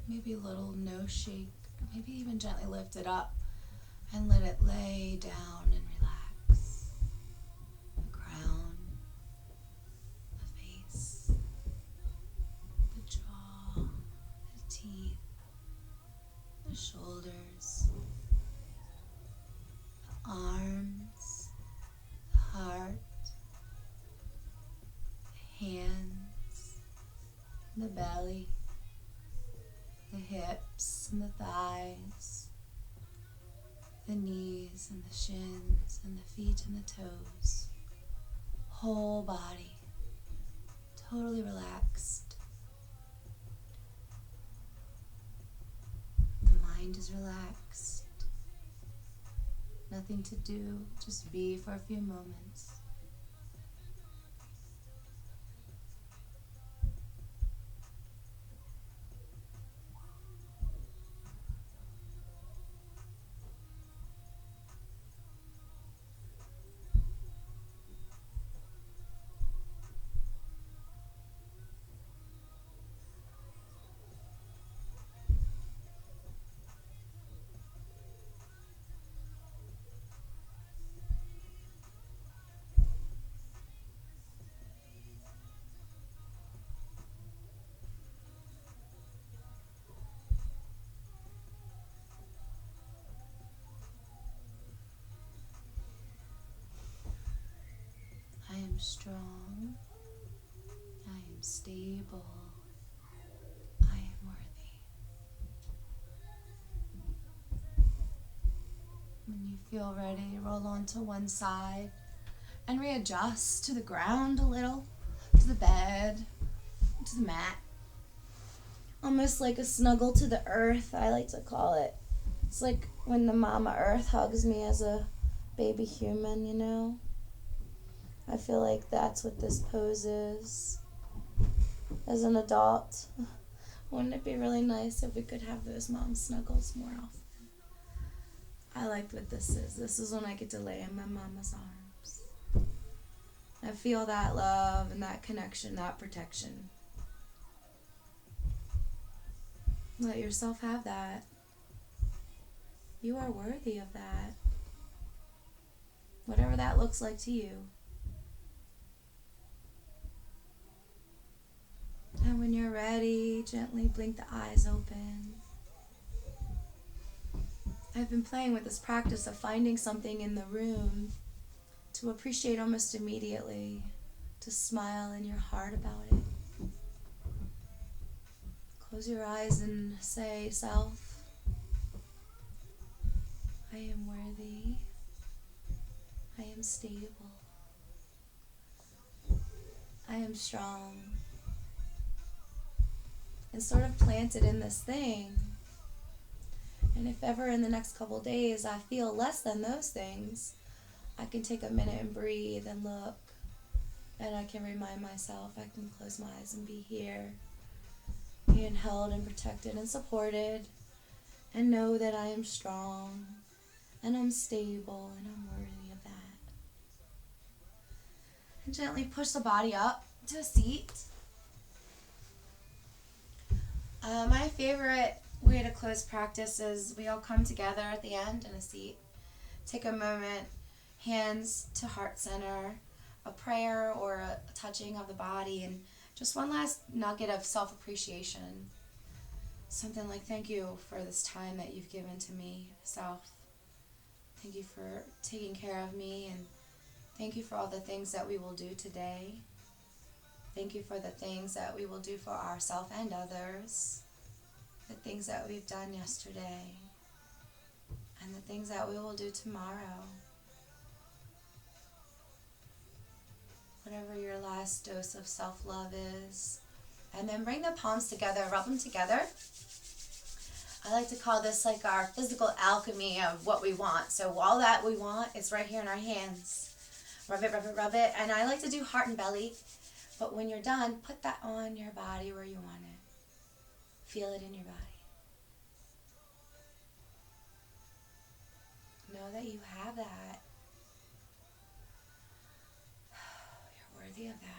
Maybe a little nose shake, or maybe even gently lift it up and let it lay down and relax. The crown, the face, the jaw, the teeth, the shoulders, the arms, the heart, the hands, the belly, the hips and the thighs, the knees and the shins and the feet and the toes. Whole body, totally relaxed. The mind is relaxed. Nothing to do, just be for a few moments. I am strong. I am stable. I am worthy. When you feel ready, roll onto one side and readjust to the ground a little, to the bed, to the mat. Almost like a snuggle to the earth, I like to call it. It's like when the mama earth hugs me as a baby human, you know? I feel like that's what this pose is. As an adult, wouldn't it be really nice if we could have those mom snuggles more often? I like what this is. This is when I get to lay in my mama's arms. I feel that love and that connection, that protection. Let yourself have that. You are worthy of that. Whatever that looks like to you. And when you're ready, gently blink the eyes open. I've been playing with this practice of finding something in the room to appreciate almost immediately, to smile in your heart about it. Close your eyes and say, self, I am worthy. I am stable. I am strong. And sort of plant it in this thing. And if ever in the next couple days I feel less than those things, I can take a minute and breathe and look. And I can remind myself I can close my eyes and be here, being held and protected and supported, and know that I am strong and I'm stable and I'm worthy of that. And gently push the body up to a seat. My favorite way to close practice is we all come together at the end in a seat. Take a moment, hands to heart center, a prayer or a touching of the body, and just one last nugget of self-appreciation. something like, thank you for this time that you've given to me, self. Thank you for taking care of me, and thank you for all the things that we will do today. Thank you for the things that we will do for ourselves and others. The things that we've done yesterday. And the things that we will do tomorrow. Whatever your last dose of self-love is. And then bring the palms together, rub them together. I like to call this like our physical alchemy of what we want. So all that we want is right here in our hands. Rub it, rub it, rub it. And I like to do heart and belly. But when you're done, put that on your body where you want it. Feel it in your body. Know that you have that. You're worthy of that.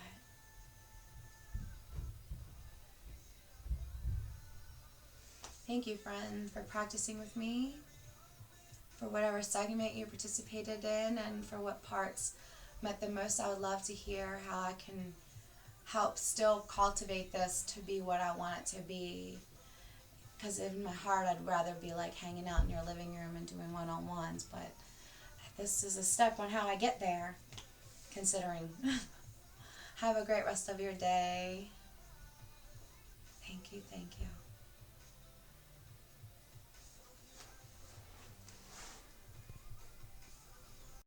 Thank you, friend, for practicing with me, for whatever segment you participated in, and for what parts meant the most. I would love to hear how I can help still cultivate this to be what I want it to be. Because in my heart, I'd rather be like hanging out in your living room and doing one-on-ones, but this is a step on how I get there, considering. Have a great rest of your day. Thank you, thank you.